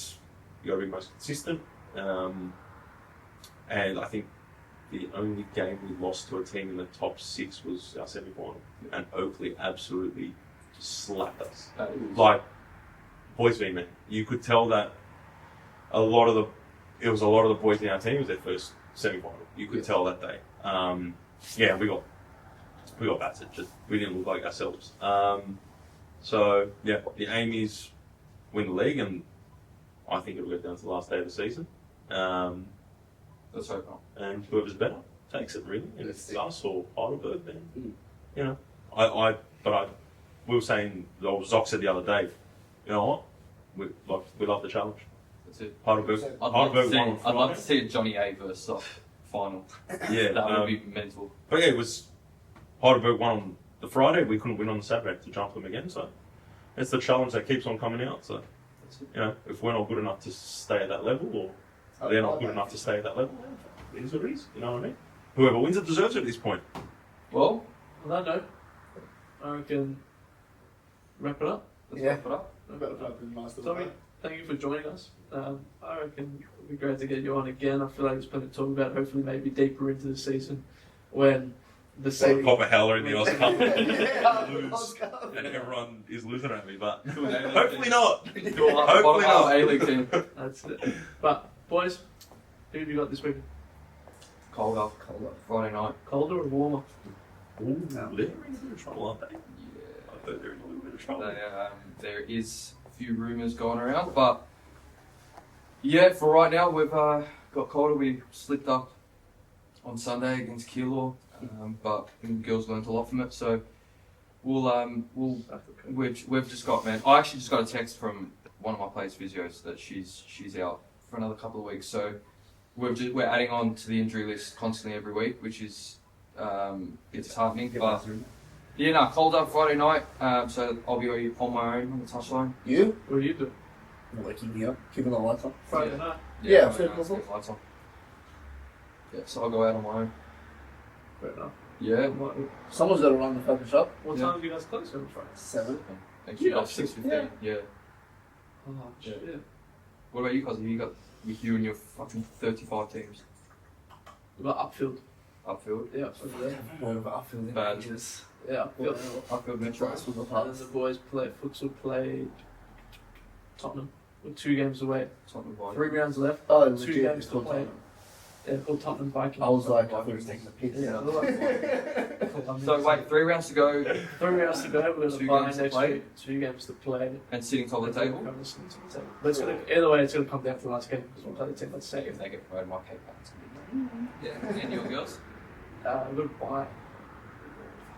got to be most consistent. And I think the only game we lost to a team in the top 6 was our semi-final, and Oakley absolutely slapped us. Like boys v men, you could tell that it was a lot of the boys in our team. It was their first semi-final. You could tell that day. We got battered. Just we didn't look like ourselves. So yeah, the aim is win the league, and I think it'll go down to the last day of the season. Let's hope not. And whoever's better takes it, really. And if it's us or Heidelberg, then you know. We were saying, Zoc said the other day, you know what? We love the challenge. That's it. Heidelberg I'd won love Friday. to see a Johnny A versus Sock final. Yeah, That would be mental. But yeah, it was Heidelberg won on the Friday. We couldn't win on the Saturday to jump them again. So it's the challenge that keeps on coming out. So you know, if we're not good enough to stay at that level, or they're not good enough to stay at that level, it is what it is. You know what I mean? Whoever wins it deserves it at this point. Well, On that note, I reckon wrap it up. let's wrap it up. Tommy, thank you for joining us. I reckon it would be great to get you on again. I feel like there's plenty to talk about, hopefully maybe deeper into the season when the season... Pop a howler in the Oz Cup Lose. and everyone is losing at me, but hopefully not. Hopefully not. A-League team. That's it. But, boys, who have you got this week? Colder. Friday night. Colder or warmer? Ooh, they're in a bit of trouble, aren't they? Yeah. I bet they're in a little bit of trouble. There is a few rumours going around, but yeah, for right now we've got colder. We slipped up on Sunday against Keilor, but the girls learned a lot from it. So we've just got, man. I actually just got a text from one of my players' physios that she's out for another couple of weeks. So we're adding on to the injury list constantly every week, which is it's heartening. But yeah, cold up Friday night, so I'll be on my own on the touchline. You? What do you do? Working here, keeping the lights on. Friday night. Yeah, Friday night, cool. keep lights on. Yeah, so I'll go out on my own. Fair enough. Yeah. Someone's got to run the fucking shop. What time do you guys close on Friday? 7. Thank you. Yeah, 6:15. Yeah. Oh, shit. What about you guys? Have you got with you and your fucking 35 teams What about Upfield? upfield? Yeah, Upfield. Bad. Yeah, Upfield. Upfield Metro. And then the boys futsal played Tottenham. We're 2 games away. Tottenham Vikings. 3 rounds left. Oh, 2 legit, games it's to called play. Tottenham. Yeah, called Tottenham Vikings. I was like, I thought he was taking the piss. Yeah. So wait, 3 rounds to go 3 rounds to go. We're going 2 to buy games to next play. week. 2 games to play. and sitting top of the table. But it's gonna, either way, it's going to come down to the last game because we'll play the team that's safe. If they get promoted, my cake back. Yeah. And your girls? We're going to buy.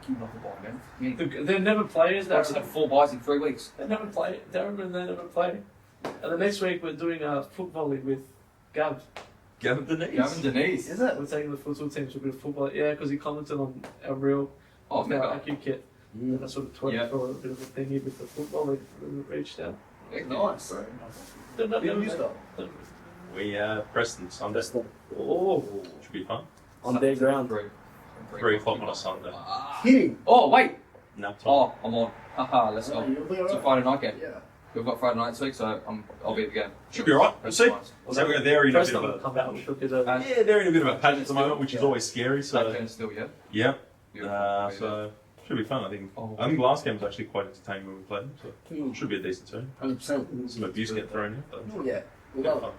Keep off the ball, man. They're never players. They've had 4 buys in 3 weeks. They never play. Darren and they never play. And the next week we're doing a foot volley with Gav. Gavin Denise. Gavin Denise. Is it? We're taking the futsal team to a bit of football. Yeah, because he commented on our reel. Oh, our mega. IQ kit. And I sort of tweeted Yeah. for a bit of a thingy with the football. We reached out. Nice. They're not Who you got? We Preston Sunday. Oh. Should be fun. On their ground. 3 o'clock on a Sunday. Kidding. Oh, wait. Nap time. Oh, I'm on. Haha, let's go. You'll be It's a alright. Friday night game. Yeah. We've got Friday night this week, so I'll be at the game. Should be alright. We'll see. So they're in a bit Preston of will a come out with a bit of. yeah, they're in a bit of a pageant at the moment, which is always scary. So That still, yeah. yeah, Beautiful. so should be fun. I think. Oh. I think last game was actually quite entertaining when we played. So should be a decent turn. 100%. Some abuse get thrown in, but Yeah. We yeah, love fun. it.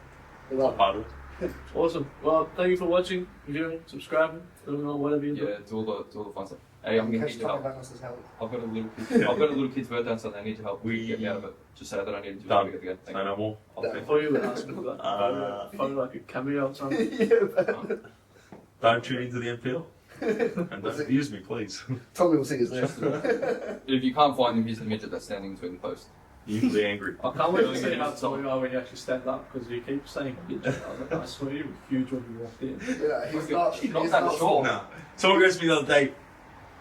We love it. Part of it. Awesome. Well, thank you for watching, viewing, subscribing, doing all whatever you do. Yeah, do all the fun stuff. Hey, I'm gonna Catch need your Thomas help. Manos' help. I've got a little kid. I've got a little kid's birthday on Sunday. I need your help. We- Get me out of it. Just say that I need to do Done. it again. Say no more. I thought you were asking for that. Phone like a cameo or something. Yeah, man. Don't tune into the NPL. And don't abuse me, please. Tommy will sing his name. If you can't find him, he's the midget that's standing between the posts. Usually angry. I can't wait to see how tall you are when you actually stand up because you keep saying midget. I was like, I swear you were huge when you walked in. Yeah, he's not. He's not He's that not short. Nah. Someone goes to me the other day,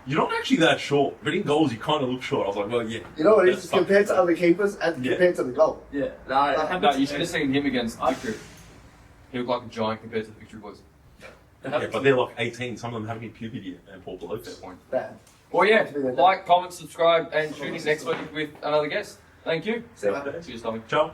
you're not actually that short, but in goals you kind of look short. I was like, well, yeah. You know what it is? That's Compared to other keepers and Yeah. compared to the goal. Yeah, no, I haven't No, you should have seen him against Victory. He looked like a giant compared to the Victory boys. Yeah, but they're like 18. Some of them haven't even puberty yet, and poor Fair blokes. point. Bad. Well, yeah. Like, comment, subscribe, and tune in next week with another guest. Thank you. See you later. Cheers, Tommy. Ciao.